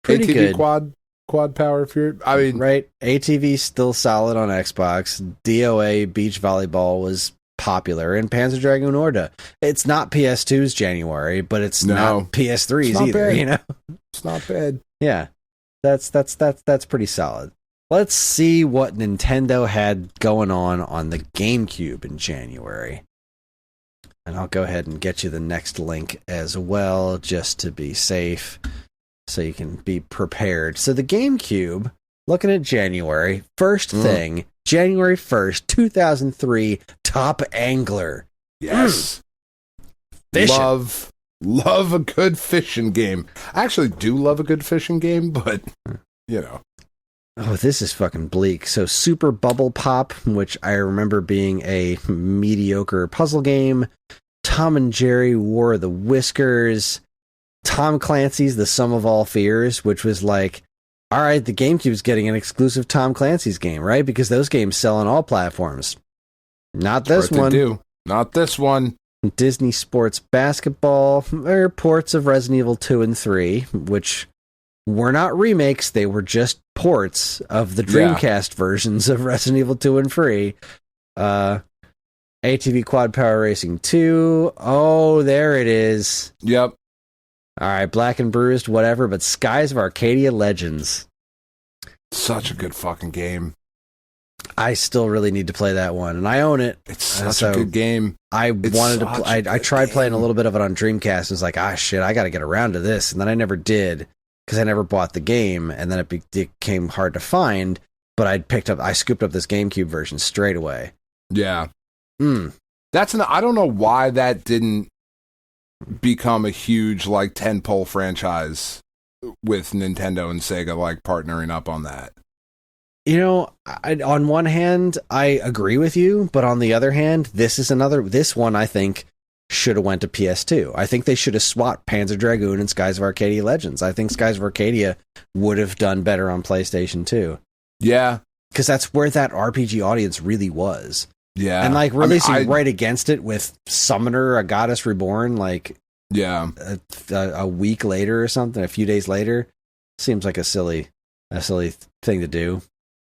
Pretty
ATV
good.
quad power. If you're, I mean,
right? ATV's still solid on Xbox. DOA beach volleyball was popular, and Panzer Dragoon Orta. It's not PS2's January, but it's not PS3's either.
Bad.
You know,
it's not bad.
Yeah, that's pretty solid. Let's see what Nintendo had going on the GameCube in January. And I'll go ahead and get you the next link as well, just to be safe, so you can be prepared. So the GameCube, looking at January, first thing, January 1st, 2003, Top Angler.
Yes. Love a good fishing game. I actually do love a good fishing game, but, you know.
Oh, this is fucking bleak. So Super Bubble Pop, which I remember being a mediocre puzzle game. Tom and Jerry War of the Whiskers. Tom Clancy's The Sum of All Fears, which was like, all right, the GameCube's getting an exclusive Tom Clancy's game, right? Because those games sell on all platforms. Not this one.
They do. Not this one.
Disney Sports Basketball, or ports of Resident Evil 2 and 3, which were not remakes, they were just ports of the Dreamcast versions of Resident Evil 2 and 3. ATV Quad Power Racing 2. Oh, there it is.
Yep.
All right, Black and Bruised, whatever, but Skies of Arcadia Legends.
Such a good fucking game.
I still really need to play that one, and I own it.
It's such a good game.
I tried playing a little bit of it on Dreamcast, and was like, shit, I got to get around to this, and then I never did, because I never bought the game, and then it became hard to find, but I scooped up this GameCube version straight away.
Yeah. I don't know why that didn't become a huge, like, tentpole franchise with Nintendo and Sega, like, partnering up on that.
You know, on one hand, I agree with you, but on the other hand, this one I think should have went to PS2. I think they should have swapped Panzer Dragoon and Skies of Arcadia Legends. I think Skies of Arcadia would have done better on PlayStation 2.
Yeah.
Because that's where that RPG audience really was.
Yeah.
And like releasing right against it with Summoner, A Goddess Reborn, like a week later or something, a few days later, seems like a silly thing to do.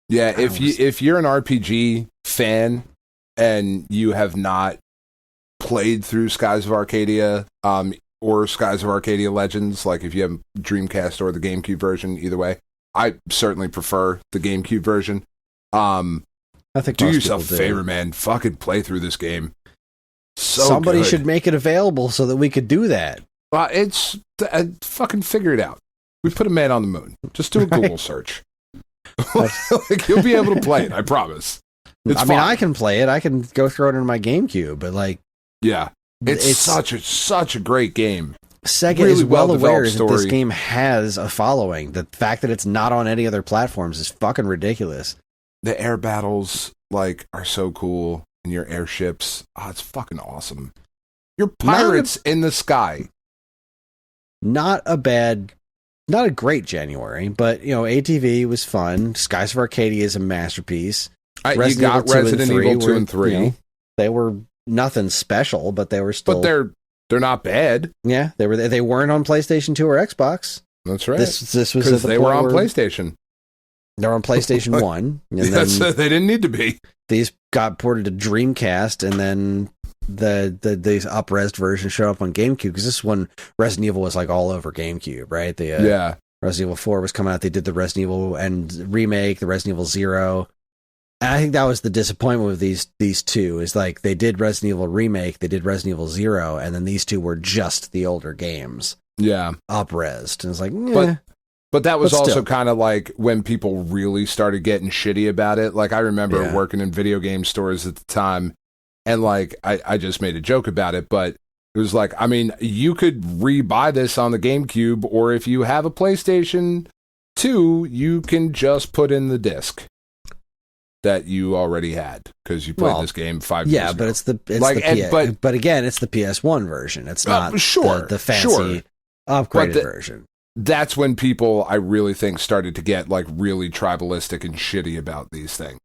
Yeah, if you're an RPG fan and you have not played through Skies of Arcadia or Skies of Arcadia Legends, like if you have Dreamcast or the GameCube version, either way, I certainly prefer the GameCube version.
I think
do yourself a favor, man. Fucking play through this game.
Somebody should make it available so that we could do that.
Fucking figure it out. We put a man on the moon. Just do a Google search. Like, you'll be able to play it, I promise.
I mean, I can play it. I can go throw it into my GameCube, but like,
yeah, it's such a great game.
Sega really is well aware that this game has a following. The fact that it's not on any other platforms is fucking ridiculous.
The air battles like are so cool, and your airships, it's fucking awesome. You're pirates in the sky.
Not a great January, but, you know, ATV was fun. Skies of Arcadia is a masterpiece.
You got Resident Evil 2 and 3.
You know, they were nothing special, but they were still...
But they're not bad.
Yeah, they weren't on PlayStation 2 or Xbox.
That's right.
This was
because they were on PlayStation.
They were on PlayStation 1. And then
they didn't need to be.
These got ported to Dreamcast, and then the up-resed version showed up on GameCube, because this one, Resident Evil was like all over GameCube, right? Resident Evil 4 was coming out. They did the Resident Evil and remake, the Resident Evil 0. And I think that was the disappointment with these two, is like they did Resident Evil remake, they did Resident Evil 0, and then these two were just the older games.
Yeah.
Up-resed. And it's like,
But that was also kind of like when people really started getting shitty about it. Like, I remember working in video game stores at the time, and like I just made a joke about it, but it was like, I mean, you could re-buy this on the GameCube, or if you have a PlayStation 2, you can just put in the disc that you already had, because you played this game 5 years ago.
Yeah, but again, it's the PS1 version. It's not the fancy upgraded version.
That's when people, I really think, started to get like really tribalistic and shitty about these things.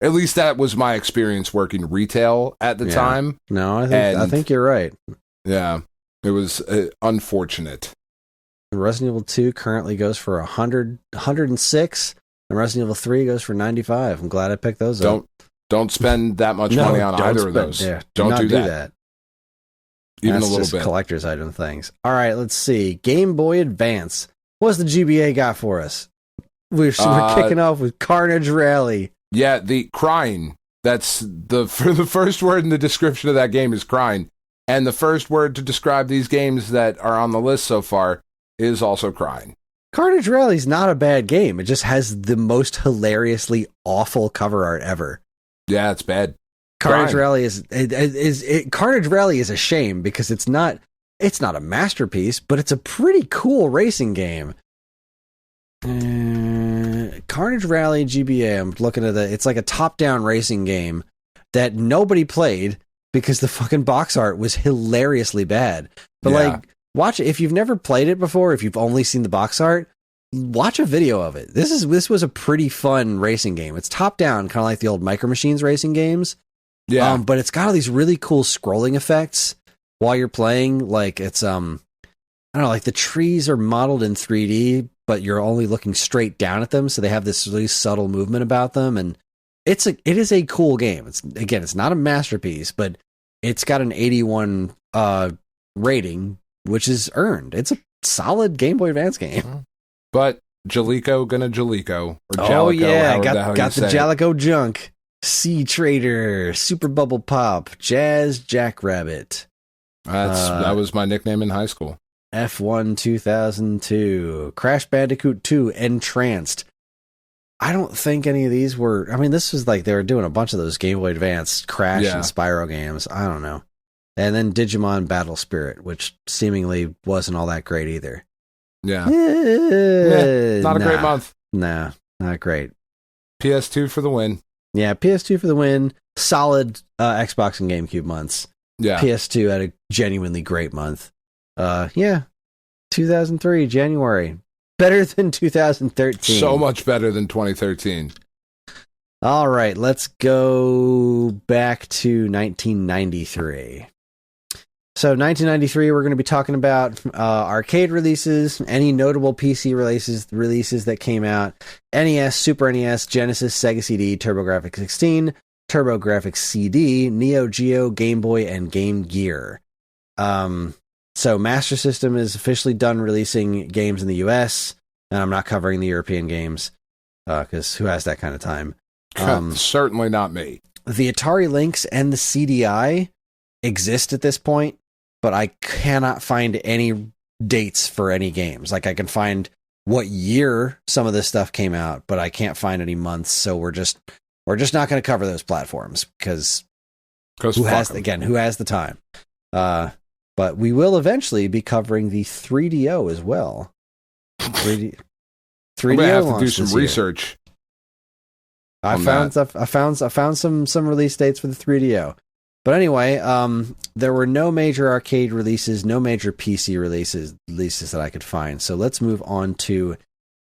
At least that was my experience working retail at the time.
No, I think you're right.
Yeah, it was unfortunate.
Resident Evil 2 currently goes for 106, and Resident Evil 3 goes for 95. I'm glad I picked those up.
Don't spend that much money on either of those.
Yeah,
don't do that. Even
That's
a little
just
bit.
Collector's item things. All right, let's see. Game Boy Advance. What's the GBA got for us? We're kicking off with Carnage Rally.
Yeah, the crying. That's the first word in the description of that game is crying. And the first word to describe these games that are on the list so far is also crying.
Carnage Rally is not a bad game. It just has the most hilariously awful cover art ever.
Yeah, it's bad.
Carnage Rally Carnage Rally is a shame because it's not a masterpiece, but it's a pretty cool racing game. Carnage Rally GBA. I'm looking at it's like a top-down racing game that nobody played because the fucking box art was hilariously bad. But like, watch it. If you've never played it before, if you've only seen the box art, watch a video of it. This was a pretty fun racing game. It's top-down, kind of like the old Micro Machines racing games. Yeah, but it's got all these really cool scrolling effects while you're playing. Like it's I don't know, like the trees are modeled in 3D, but you're only looking straight down at them, so they have this really subtle movement about them, and it is a cool game. It's not a masterpiece, but it's got an 81 rating, which is earned. It's a solid Game Boy Advance game.
But Jalico gonna Jalico or Jalico,
oh yeah,
got
the Jalico junk. Sea Trader, Super Bubble Pop, Jazz Jackrabbit.
That was my nickname in high school.
F1 2002, Crash Bandicoot 2, Entranced. I don't think any of these were. I mean, this was like they were doing a bunch of those Game Boy Advance Crash and Spyro games. I don't know. And then Digimon Battle Spirit, which seemingly wasn't all that great either.
Yeah. Not a great month.
Nah, not great.
PS2 for the win.
Yeah, PS2 for the win. Solid Xbox and GameCube months.
Yeah.
PS2 had a genuinely great month. 2003, January. Better than 2013.
So much better than 2013.
All right, let's go back to 1993. So 1993, we're going to be talking about arcade releases, any notable PC releases that came out, NES, Super NES, Genesis, Sega CD, TurboGrafx 16, TurboGrafx CD, Neo Geo, Game Boy, and Game Gear. So Master System is officially done releasing games in the US, and I'm not covering the European games, because who has that kind of time?
Certainly not me.
The Atari Lynx and the CDI exist at this point, but I cannot find any dates for any games. Like I can find what year some of this stuff came out, but I can't find any months. So we're just not going to cover those platforms because who has the time? But we will eventually be covering the 3DO as well. 3DO
I'm gonna have to do some research.
I found some release dates for the 3DO. But anyway, there were no major arcade releases, no major PC releases that I could find. So let's move on to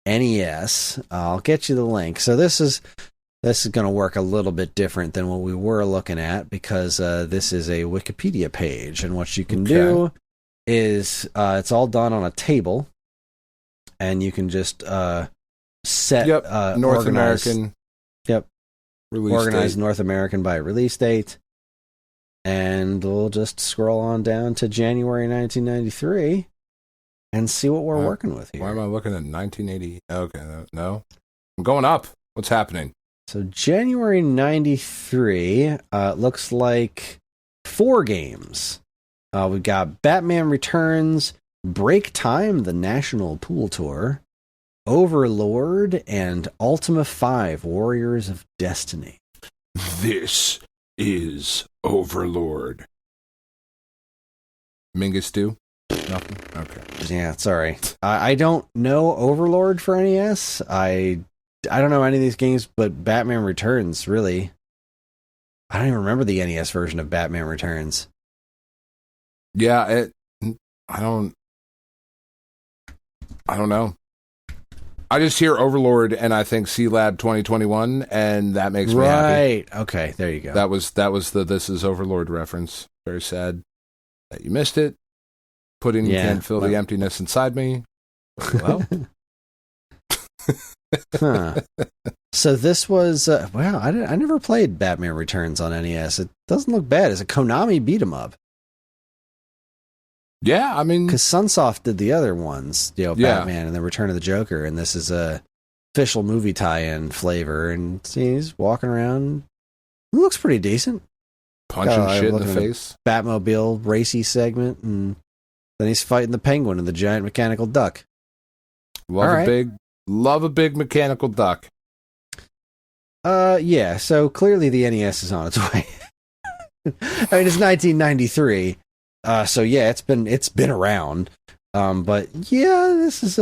NES. I'll get you the link. So this is going to work a little bit different than what we were looking at because this is a Wikipedia page, and what you can do is it's all done on a table, and you can just set
North American.
Yep, organize North American by release date. And we'll just scroll on down to January 1993 and see what we're working with here.
Why am I looking at 1980? Okay, no. I'm going up. What's happening?
So January 93 looks like 4 games. We've got Batman Returns, Break Time, the National Pool Tour, Overlord, and Ultima 5, Warriors of Destiny.
This is Overlord. Mingus do? Nothing? Okay.
Yeah, sorry. I don't know Overlord for NES. I don't know any of these games, but Batman Returns, really. I don't even remember the NES version of Batman Returns.
Yeah, I don't know. I just hear Overlord and I think C-Lab 2021, and that makes me happy.
Right. Okay, there you go.
That was the This Is Overlord reference. Very sad that you missed it. Pudding can't fill the emptiness inside me. Well.
Huh. So this was, I never played Batman Returns on NES. It doesn't look bad. It's a Konami beat 'em up.
Yeah, I mean...
Because Sunsoft did the other ones, Batman and the Return of the Joker, and this is a official movie tie-in flavor, and he's walking around. It looks pretty decent.
Punching shit in the face.
Batmobile racy segment, and then he's fighting the Penguin and the giant mechanical duck.
Love a big mechanical duck.
Yeah, so clearly the NES is on its way. I mean, it's 1993. So yeah, it's been around. But yeah, this is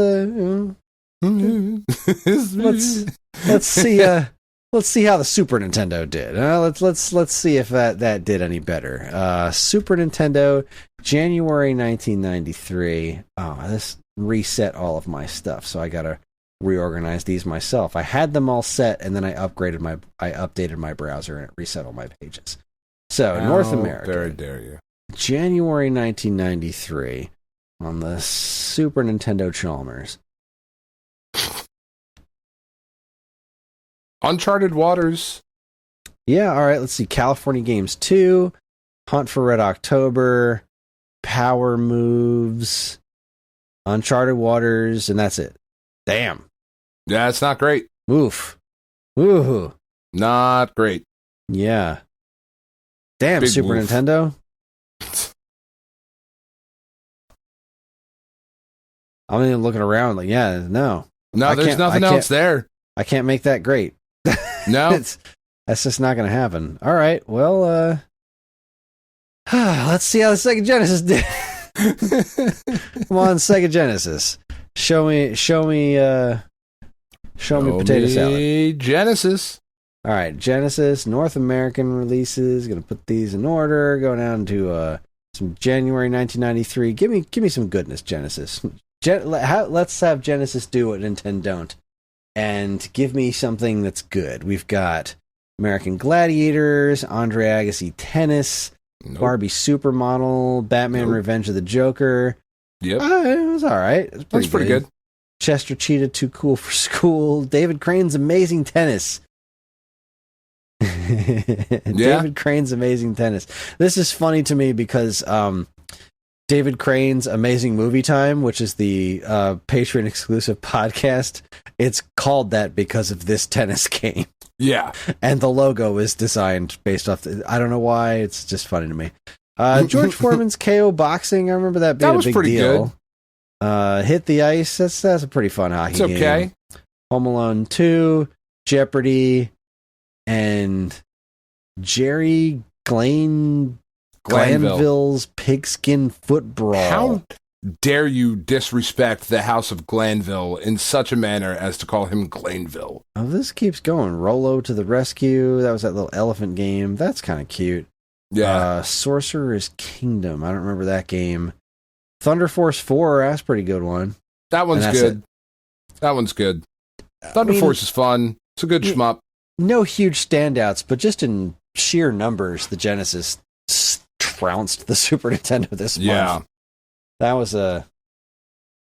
let's see how the Super Nintendo did. Let's see if that did any better. Super Nintendo, January 1993. Oh, this reset all of my stuff, so I gotta reorganize these myself. I had them all set, and then I updated my browser, and it reset all my pages. So North America.
Very dare you.
January 1993 on the Super Nintendo Chalmers.
Uncharted Waters.
Yeah, all right, let's see. California Games 2, Hunt for Red October, Power Moves, Uncharted Waters, and that's it. Damn.
Yeah, it's not great.
Oof. Woohoo.
Not great.
Yeah. Damn,
Big
Super
woof.
Nintendo. I'm even looking around like, no.
There's nothing else there.
I can't make that great.
No.
That's just not going to happen. All right, well, let's see how the Sega Genesis did. Come on, Sega Genesis. Show me potato salad.
Genesis.
All right, Genesis, North American releases. Going to put these in order. Go down to some January 1993. Give me some goodness, Genesis. Let's have Genesis do what Nintendo don't, and give me something that's good. We've got American Gladiators, Andre Agassi Tennis, Barbie Supermodel, Batman Revenge of the Joker.
Yep.
It was all right. It was
pretty good.
Chester Cheetah, Too Cool for School, David Crane's Amazing Tennis. David Crane's Amazing Tennis. This is funny to me because David Crane's Amazing Movie Time, which is the Patreon exclusive podcast, it's called that because of this tennis game.
Yeah.
And the logo is designed based off I don't know why, it's just funny to me. George Foreman's KO Boxing, I remember that being a big deal. Good. Hit the Ice, that's a pretty fun hockey game. It's okay. Home Alone 2, Jeopardy, and Jerry Glanville's Pigskin Foot Brawl.
How dare you disrespect the House of Glanville in such a manner as to call him Glanville?
Oh, this keeps going. Rolo to the Rescue. That was that little elephant game. That's kind of cute.
Yeah.
Sorcerer's Kingdom. I don't remember that game. Thunder Force 4. That's a pretty good one.
That one's good. That one's good. Thunder Force is fun. It's a good shmup.
No huge standouts, but just in sheer numbers, the Genesis trounced the Super Nintendo this month. That was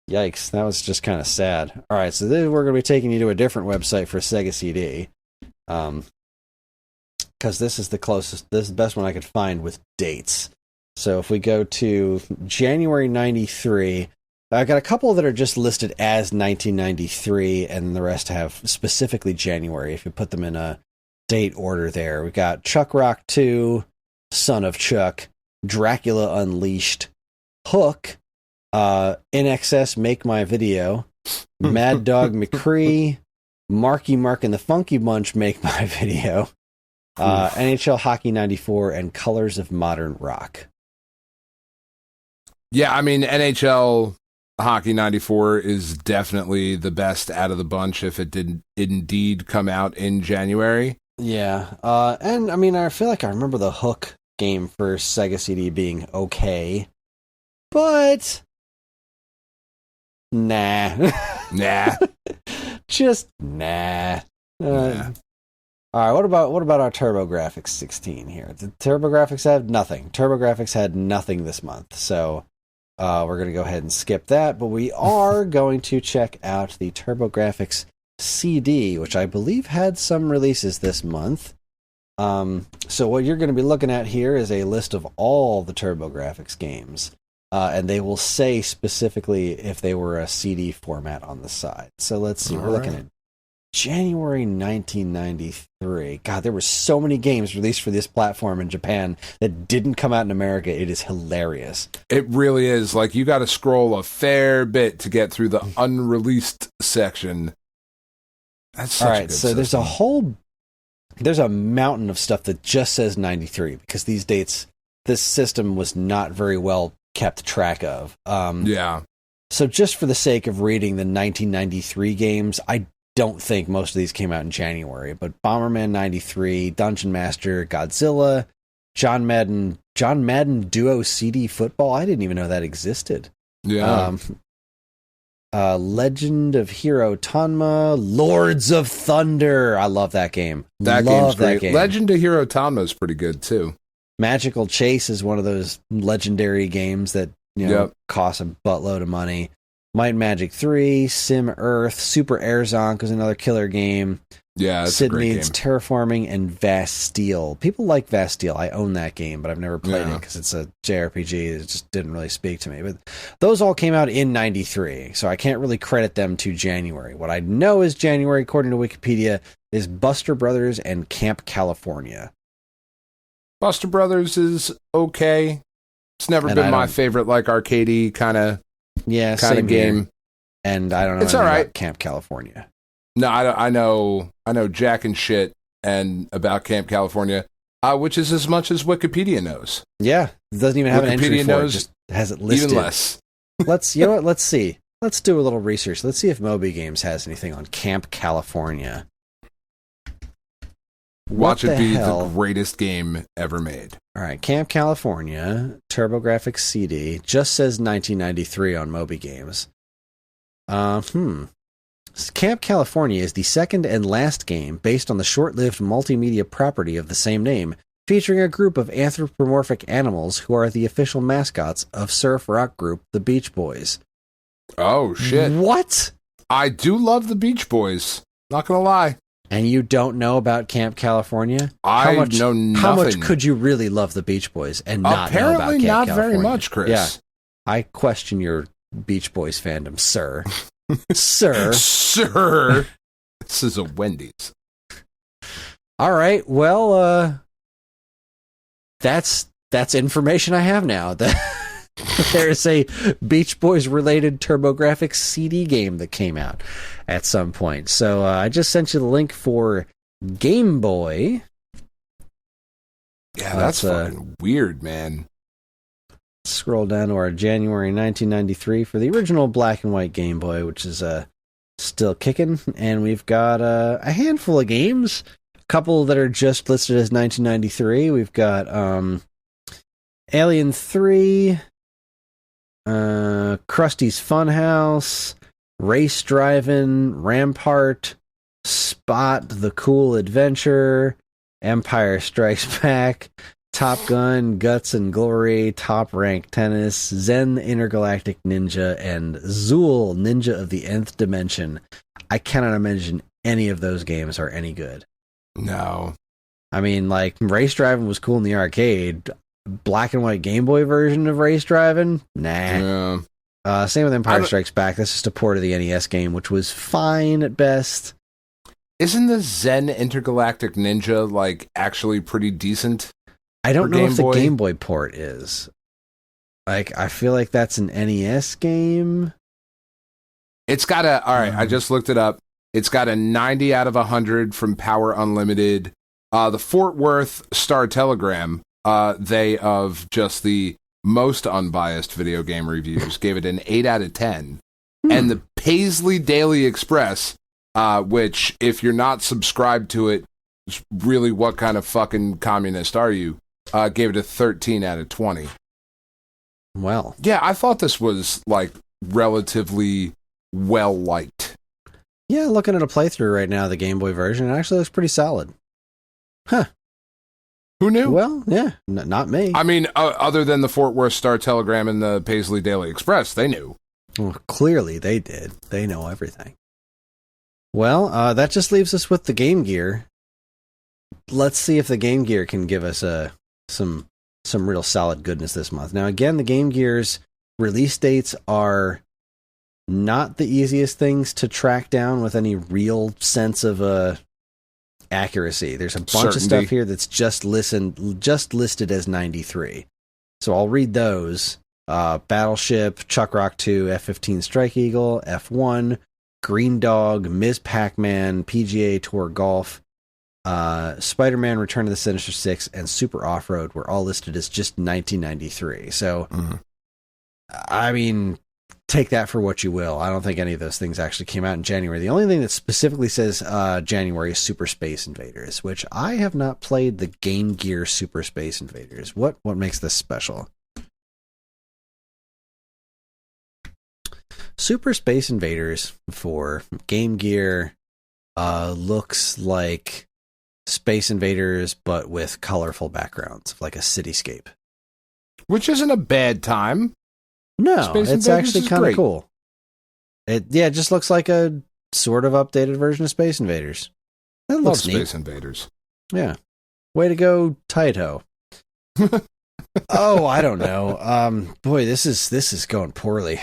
yikes. That was just kind of sad. All right, so then we're going to be taking you to a different website for Sega CD, because this is the best one I could find with dates. So if we go to January 93, I got a couple that are just listed as 1993, and the rest have specifically January. If you put them in a date order there, we got Chuck Rock 2, Son of Chuck, Dracula Unleashed, Hook, NXS Make My Video, Mad Dog McCree, Marky Mark and the Funky Bunch Make My Video, NHL Hockey 94, and Colors of Modern Rock.
Yeah, I mean, NHL Hockey 94 is definitely the best out of the bunch if it did indeed come out in January.
Yeah, and I mean, I feel like I remember the Hook game for Sega CD being okay, but nah. Just nah.
Nah.
All right, what about our TurboGrafx 16 here? The TurboGrafx had nothing. TurboGrafx had nothing this month, so we're going to go ahead and skip that. But we are going to check out the TurboGrafx CD, which I believe had some releases this month. So what you're going to be looking at here is a list of all the TurboGrafx games, and they will say specifically if they were a CD format on the side. So let's see, we're looking at January 1993. God, there were so many games released for this platform in Japan that didn't come out in America. It is hilarious.
It really is. Like, you got to scroll a fair bit to get through the unreleased section. That's such a good system. There's a mountain of stuff that just says 93 because these dates, this system was not very well kept track of.
Yeah. So just for the sake of reading the 1993 games, I don't think most of these came out in January, but Bomberman 93, Dungeon Master, Godzilla, John Madden Duo CD Football. I didn't even know that existed.
Yeah.
Legend of Hero Tanma, Lords of Thunder. I love that game.
That game's great. Legend of Hero Tanma is pretty good too. Magical
Chase is one of those legendary games that cost a buttload of money. Might and Magic 3, Sim Earth, Super Air Zonk is another killer game.
Yeah, it's
Sid
a great
Mead's
game.
Terraforming and Vast Steel. People like Vast Steel. I own that game, but I've never played it because it's a JRPG. It just didn't really speak to me. But those all came out in 93, so I can't really credit them to January. What I know is January, according to Wikipedia, is Buster Brothers and Camp California.
Buster Brothers is okay. It's never been my favorite, like, arcadey kind of game.
Here. And I don't know
it's all right.
About Camp California.
No, I know jack and shit and about Camp California, which is as much as Wikipedia knows.
Yeah, it doesn't even have an entry for it. Just has it listed.
Even less.
Let's see. Let's do a little research. Let's see if Moby Games has anything on Camp California.
Watch it be the greatest game ever made.
All right, Camp California, TurboGrafx CD, just says 1993 on Moby Games. Camp California is the second and last game based on the short-lived multimedia property of the same name, featuring a group of anthropomorphic animals who are the official mascots of surf rock group The Beach Boys.
Oh, shit.
What?
I do love The Beach Boys. Not gonna lie.
And you don't know about Camp California?
I know nothing.
How much could you really love the Beach Boys and not know about Camp California?
Apparently not very much, Chris.
Yeah. I question your Beach Boys fandom, sir. Sir.
Sir. This is a Wendy's.
All right. Well, that's information I have now. There's a Beach Boys related TurboGrafx CD game that came out at some point. So I just sent you the link for Game Boy.
Yeah, that's fucking weird, man.
Scroll down to our January 1993 for the original black and white Game Boy, which is still kicking. And we've got a handful of games. A couple that are just listed as 1993. We've got Alien 3... Krusty's Funhouse, Race Drivin', Rampart, Spot the Cool Adventure, Empire Strikes Back, Top Gun, Guts and Glory, Top Rank Tennis, Zen Intergalactic Ninja, and Zool Ninja of the Nth Dimension. I cannot imagine any of those games are any good.
No.
I mean, like, Race Driving was cool in the arcade. Black and white Game Boy version of Race Driving? Nah.
Yeah.
Same with Empire Strikes Back. That's just a port of the NES game, which was fine at best.
Isn't the Zen Intergalactic Ninja, like, actually pretty decent?
I don't know if the Game Boy port is. Like, I feel like that's an NES game.
It's got I just looked it up. It's got a 90 out of 100 from Power Unlimited. The Fort Worth Star-Telegram, they of just the most unbiased video game reviews, gave it an 8 out of 10. And the Paisley Daily Express, which, if you're not subscribed to it, is really what kind of fucking communist are you? Gave it a 13 out of 20.
Well.
Yeah, I thought this was, like, relatively well-liked.
Yeah, looking at a playthrough right now, the Game Boy version, it actually looks pretty solid. Huh.
Who knew?
Well, yeah, not me.
I mean, other than the Fort Worth Star-Telegram and the Paisley Daily Express, they knew.
Well, clearly they did. They know everything. Well, that just leaves us with the Game Gear. Let's see if the Game Gear can give us some real solid goodness this month. Now, again, the Game Gear's release dates are not the easiest things to track down with any real sense of accuracy. There's a bunch of stuff here that's just listed as 93. So I'll read those. Battleship, Chuck Rock 2, F-15 Strike Eagle, F1, Green Dog, Ms. Pac-Man, PGA Tour Golf, Spider-Man Return to the Sinister Six, and Super Off-Road were all listed as just 1993. So, I mean, take that for what you will. I don't think any of those things actually came out in January. The only thing that specifically says January is Super Space Invaders, which I have not played the Game Gear Super Space Invaders. What makes this special? Super Space Invaders for Game Gear looks like Space Invaders, but with colorful backgrounds, like a cityscape.
Which isn't a bad time.
No,
Space
it's
Invaders
actually kind of cool. It just looks like a sort of updated version of Space Invaders. That looks neat.
Space Invaders.
Yeah. Way to go, Taito. Oh, I don't know. Boy, this is going poorly.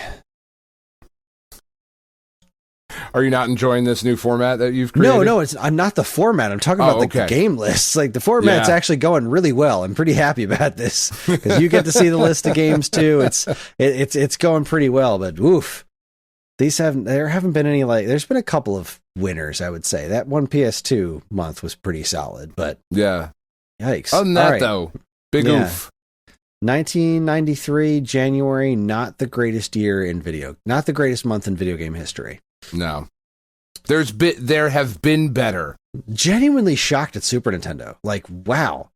Are you not enjoying this new format that you've created?
No, I'm not the format. I'm talking about the game lists. Like the format's actually going really well. I'm pretty happy about this because you get to see the list of games too. It's going pretty well, but oof. There haven't been any there's been a couple of winners, I would say. That one PS2 month was pretty solid, but
yeah.
Yikes.
Other than that though, big oof.
1993 January, not the greatest month in video game history.
No. There have been better.
Genuinely shocked at Super Nintendo. Like, wow.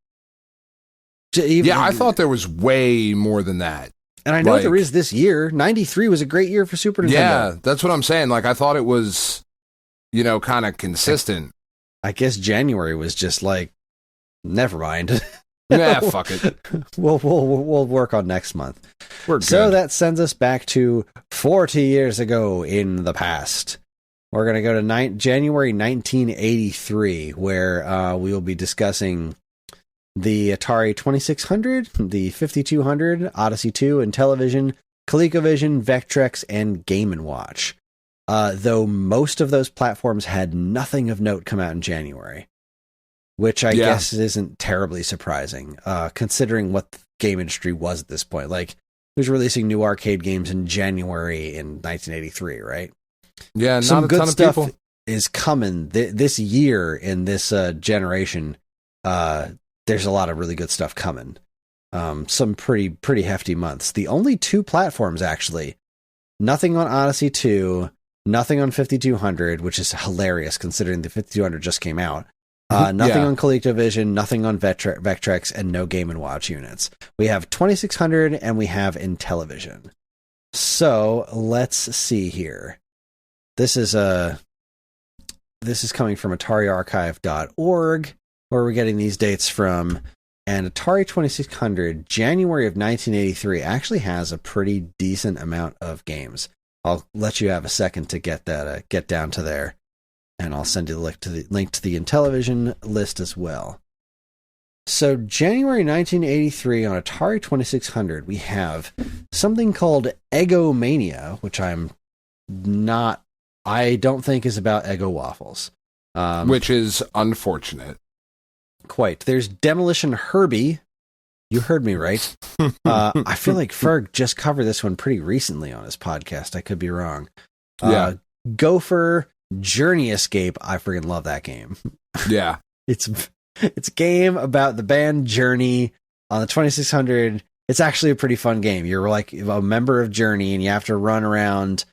I thought there was way more than that.
And I know there is this year. 93 was a great year for Super Nintendo.
Yeah, that's what I'm saying. Like, I thought it was, kind of consistent.
I guess January was just like, never mind.
Yeah, fuck it.
We'll work on next month.
We're good.
So that sends us back to 40 years ago in the past. We're going to go to January 1983, where we will be discussing the Atari 2600, the 5200, Odyssey 2, and Intellivision, ColecoVision, Vectrex, and Game & Watch. Though most of those platforms had nothing of note come out in January. Which I guess isn't terribly surprising, considering what the game industry was at this point. Like, who's releasing new arcade games in January in 1983, right?
Yeah,
some
not a
good
ton of
stuff
people.
Is coming this year in this generation. There's a lot of really good stuff coming. Some pretty hefty months. The only two platforms, actually, nothing on Odyssey 2, nothing on 5200, which is hilarious considering the 5200 just came out. Nothing on ColecoVision, nothing on Vectrex, and no Game & Watch units. We have 2600 and we have Intellivision. So let's see here. This is coming from AtariArchive.org, where we're getting these dates from. And Atari 2600, January of 1983, actually has a pretty decent amount of games. I'll let you have a second to get down to there. And I'll send you the link to the Intellivision list as well. So January 1983 on Atari 2600, we have something called Egomania, which I don't think is about Eggo waffles.
Which is unfortunate.
Quite. There's Demolition Herbie. You heard me right. I feel like Ferg just covered this one pretty recently on his podcast. I could be wrong. Gopher Journey Escape. I freaking love that game.
Yeah.
It's a game about the band Journey on the 2600. It's actually a pretty fun game. You're like a member of Journey and you have to run around.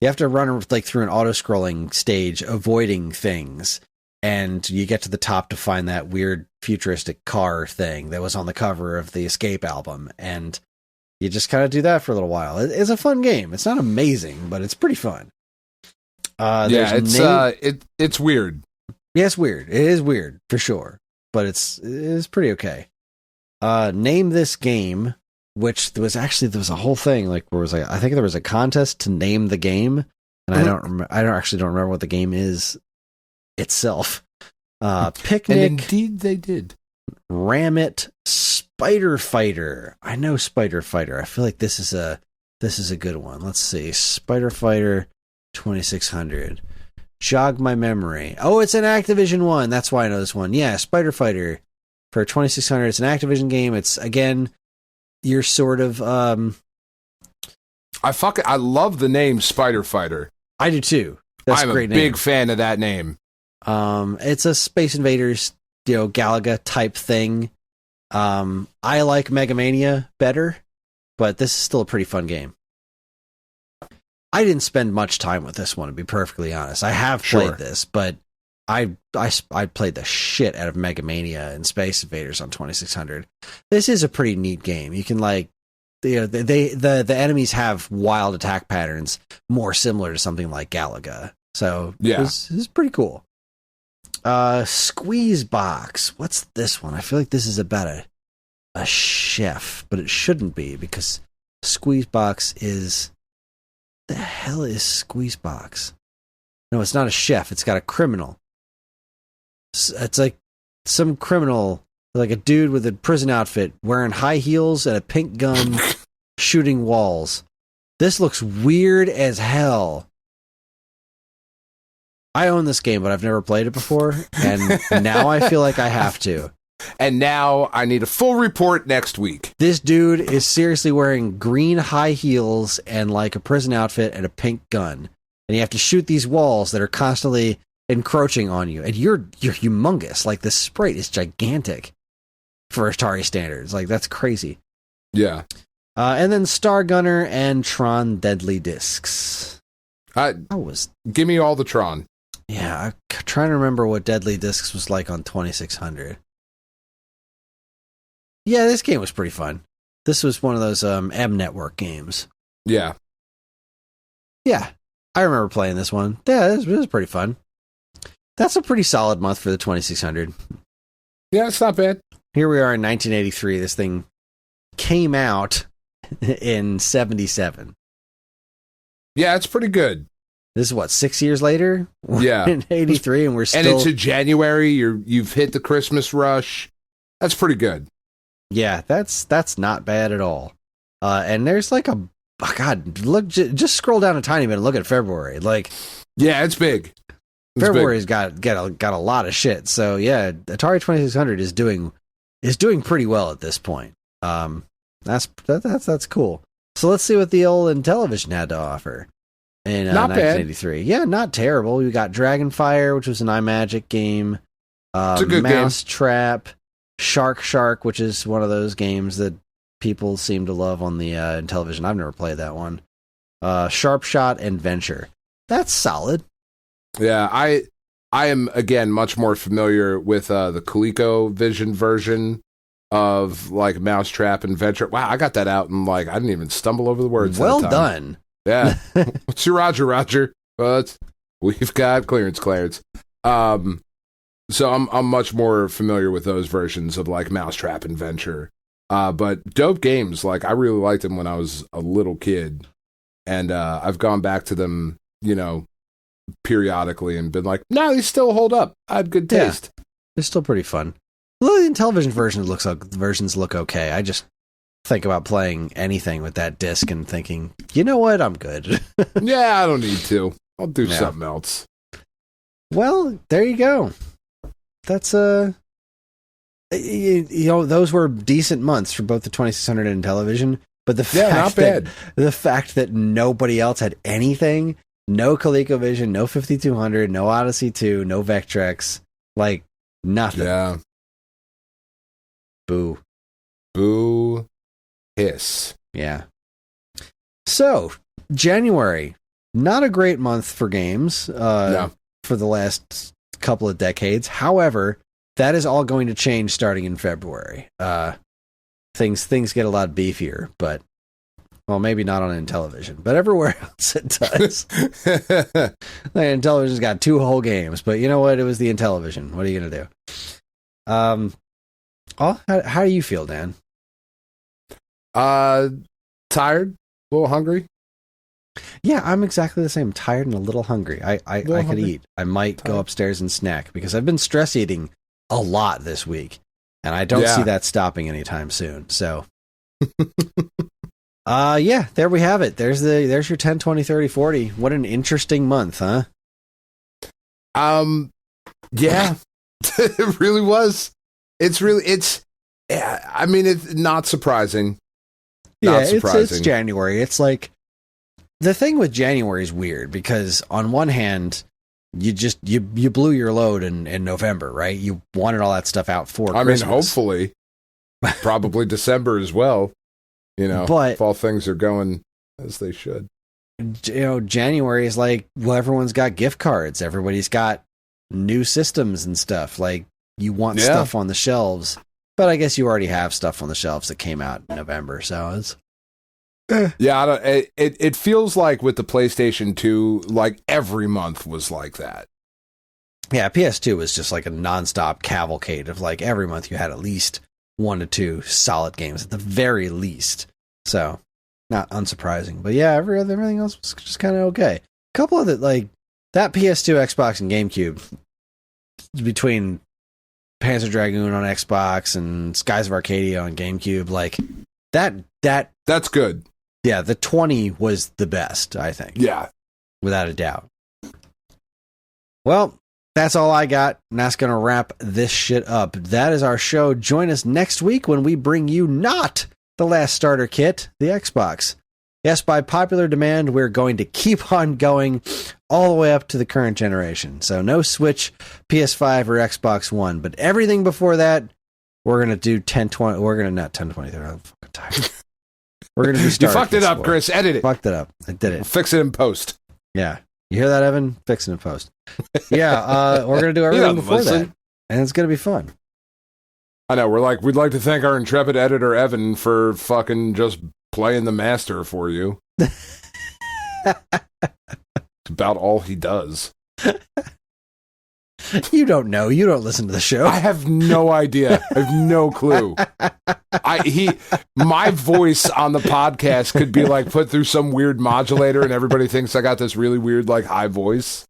You have to run like through an auto-scrolling stage avoiding things. And you get to the top to find that weird futuristic car thing that was on the cover of the Escape album. And you just kind of do that for a little while. It's a fun game. It's not amazing, but it's pretty fun.
It's weird.
Yeah, it's weird. It is weird for sure, but it is pretty okay. Name this game, which there was a whole thing like where it was like I think there was a contest to name the game, and I don't remember what the game is itself. Picnic.
And indeed, they did.
Ram It, Spider Fighter. I know Spider Fighter. I feel like this is a good one. Let's see, Spider Fighter 2600. Jog my memory. Oh, it's an Activision one. That's why I know this one. Yeah, Spider Fighter for 2600. It's an Activision game. It's again, you're sort of I
love the name Spider Fighter.
I do too. That's
I'm
a great
a
name.
big fan of that name.
It's a Space Invaders, Galaga type thing. I like Mega Mania better, but this is still a pretty fun game. I didn't spend much time with this one, to be perfectly honest. I have played this, but I played the shit out of Mega Mania and Space Invaders on 2600. This is a pretty neat game. You can the enemies have wild attack patterns more similar to something like Galaga. So yeah, this is pretty cool. Squeeze Box. What's this one? I feel like this is about a chef, but it shouldn't be because Squeeze Box is... The hell is Squeeze Box? No, it's not a chef. It's got a criminal. It's like some criminal, like a dude with a prison outfit wearing high heels and a pink gun shooting walls. This looks weird as hell. I own this game, but I've never played it before, and now I feel like I have to.
And now I need a full report next week.
This dude is seriously wearing green high heels and like a prison outfit and a pink gun. And you have to shoot these walls that are constantly encroaching on you. And you're humongous. Like the sprite is gigantic for Atari standards. Like that's crazy.
Yeah.
And then Star Gunner and Tron Deadly Discs.
Give me all the Tron.
Yeah, I'm trying to remember what Deadly Discs was like on 2600. Yeah, this game was pretty fun. This was one of those M Network games.
Yeah.
Yeah, I remember playing this one. Yeah, this was pretty fun. That's a pretty solid month for the 2600.
Yeah, it's not bad.
Here we are in 1983. This thing came out in 77.
Yeah, it's pretty good.
This is what, 6 years later?
Yeah.
In 83, and we're still...
And it's in January. You've hit the Christmas rush. That's pretty good.
Yeah, that's not bad at all. And there's like look, just scroll down a tiny bit and look at February. Like,
yeah, it's big.
February's got a lot of shit. So yeah, Atari 2600 is doing pretty well at this point. That's cool. So let's see what the old Intellivision had to offer in 1983. Yeah, not terrible. We got Dragonfire, which was an iMagic game.
It's a good
Mousetrap. Shark, which is one of those games that people seem to love on the Intellivision. I've never played that one. Sharp Shot and Venture. That's solid.
Yeah, I am, again, much more familiar with the ColecoVision version of, like, Mousetrap and Venture. Wow, I got that out and, like, I didn't even stumble over the words.
Well done.
Yeah. What's your Roger? We've got Clarence. So I'm much more familiar with those versions of like Mousetrap and Venture. But dope games. Like I really liked them when I was a little kid. And I've gone back to them, periodically and been like, no, these still hold up. I had good taste.
Yeah, they're still pretty fun. Well, the Intellivision versions look okay. I just think about playing anything with that disc and thinking, you know what? I'm good.
Yeah, I don't need to. I'll do something else.
Well, there you go. That's those were decent months for both the 2600 and Intellivision, but the fact that nobody else had anything, no ColecoVision, no 5200, no Odyssey 2, no Vectrex, like nothing.
Yeah. Boo. Hiss.
Yeah. So, January, not a great month for games for the last couple of decades. However, that is all going to change starting in February. Things get a lot beefier, but Well, maybe not on Intellivision, but everywhere else it does. Intellivision's got 2 whole games, but you know what? It was the Intellivision. What are you going to do? How do you feel, Dan?
Tired, a little hungry.
Yeah, I'm exactly the same. Tired and a little hungry. I could eat. I might go upstairs and snack because I've been stress eating a lot this week, and I don't see that stopping anytime soon. So, there we have it. There's your 10, 20, 30, 40. What an interesting month, huh?
Yeah, it really was. It's I mean, it's not surprising.
It's January. It's like, the thing with January is weird because on one hand, you blew your load in November, right? You wanted all that stuff out for Christmas.
I mean, hopefully, probably December as well. But if all things are going as they should.
January is like, well, everyone's got gift cards. Everybody's got new systems and stuff. Like, you want stuff on the shelves. But I guess you already have stuff on the shelves that came out in November, so it's...
Yeah, it feels like with the PlayStation 2, like every month was like that.
Yeah, PS2 was just like a nonstop cavalcade of like every month you had at least 1 to 2 solid games at the very least. So, not unsurprising. But yeah, everything else was just kind of okay. A couple of like that PS2, Xbox, and GameCube between Panzer Dragoon on Xbox and Skies of Arcadia on GameCube, like that's
good.
Yeah, the 20 was the best, I think.
Yeah.
Without a doubt. Well, that's all I got, and that's going to wrap this shit up. That is our show. Join us next week when we bring you not the last starter kit, the Xbox. Yes, by popular demand, we're going to keep on going all the way up to the current generation. So no Switch, PS5, or Xbox One, but everything before that, we're going to do 1020. We're going to not 1020. I'm fucking tired. We're going to do starter
You fucked it up, Chris. Edit it.
Fucked it up. I did it.
We'll fix it in post.
Yeah. You hear that, Evan? Fix it in post. Yeah, we're going to do everything before that. And it's going to be fun.
I know. We'd like to thank our intrepid editor, Evan, for fucking just playing the master for you. It's about all he does.
You don't know. You don't listen to the show.
I have no idea. I have no clue. My voice on the podcast could be like put through some weird modulator and everybody thinks I got this really weird like high voice.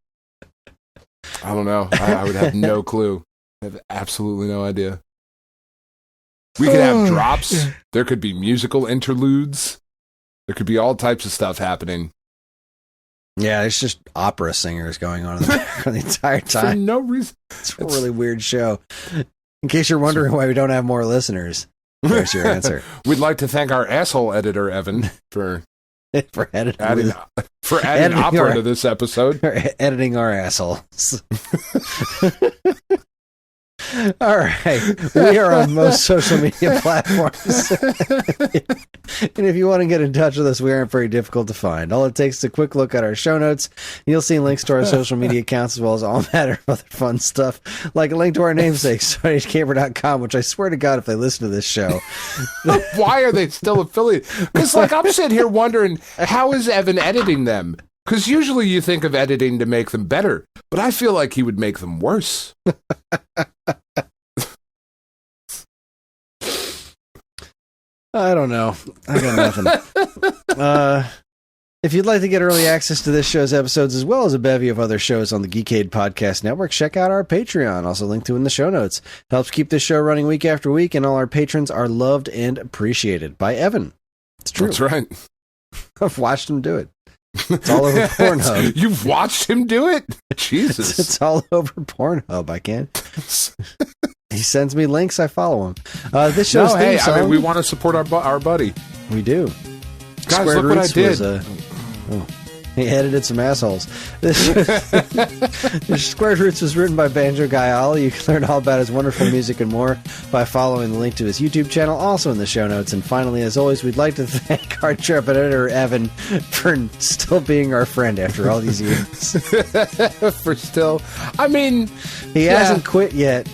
I don't know. I would have no clue. I have absolutely no idea. We could have drops. There could be musical interludes. There could be all types of stuff happening.
Yeah, it's just opera singers going on in the background the entire time.
For no reason.
It's a really weird show. In case you're wondering why we don't have more listeners, there's your answer.
We'd like to thank our asshole editor, Evan, for
adding
opera to this episode.
For editing our assholes. All right. We are on most social media platforms. And if you want to get in touch with us, we aren't very difficult to find. All it takes is a quick look at our show notes. You'll see links to our social media accounts as well as all manner of other fun stuff, like a link to our namesake, StoneAgeGamer.com, which I swear to God, if they listen to this show.
Why are they still affiliated? Because I'm sitting here wondering, how is Evan editing them? Because usually you think of editing to make them better, but I feel like he would make them worse.
I don't know. I got nothing. If you'd like to get early access to this show's episodes as well as a bevy of other shows on the Geekade Podcast Network, check out our Patreon, also linked to in the show notes. It helps keep this show running week after week, and all our patrons are loved and appreciated by Evan. It's true.
That's right.
I've watched him do it. It's all over Pornhub.
You've watched him do it? Jesus.
It's all over Pornhub. I can't. He sends me links. I follow him. This show's theme song.
I mean, we want to support our buddy.
We do.
Guys,
Squared
look what I
Roots
did.
He edited some assholes. Squared Roots was written by Banjo Guy Ollie. You can learn all about his wonderful music and more by following the link to his YouTube channel, also in the show notes. And finally, as always, we'd like to thank our intrepid editor, Evan, for still being our friend after all these years. He hasn't quit yet.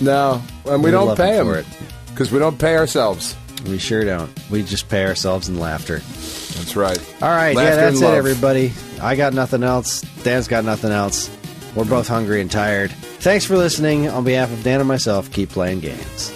No, and we don't pay him because we don't pay ourselves.
We sure don't. We just pay ourselves in laughter.
That's right.
All right,
Laughter
that's
and
it,
love.
everybody. I got nothing else. Dan's got nothing else. We're both hungry and tired. Thanks for listening. On behalf of Dan and myself, keep playing games.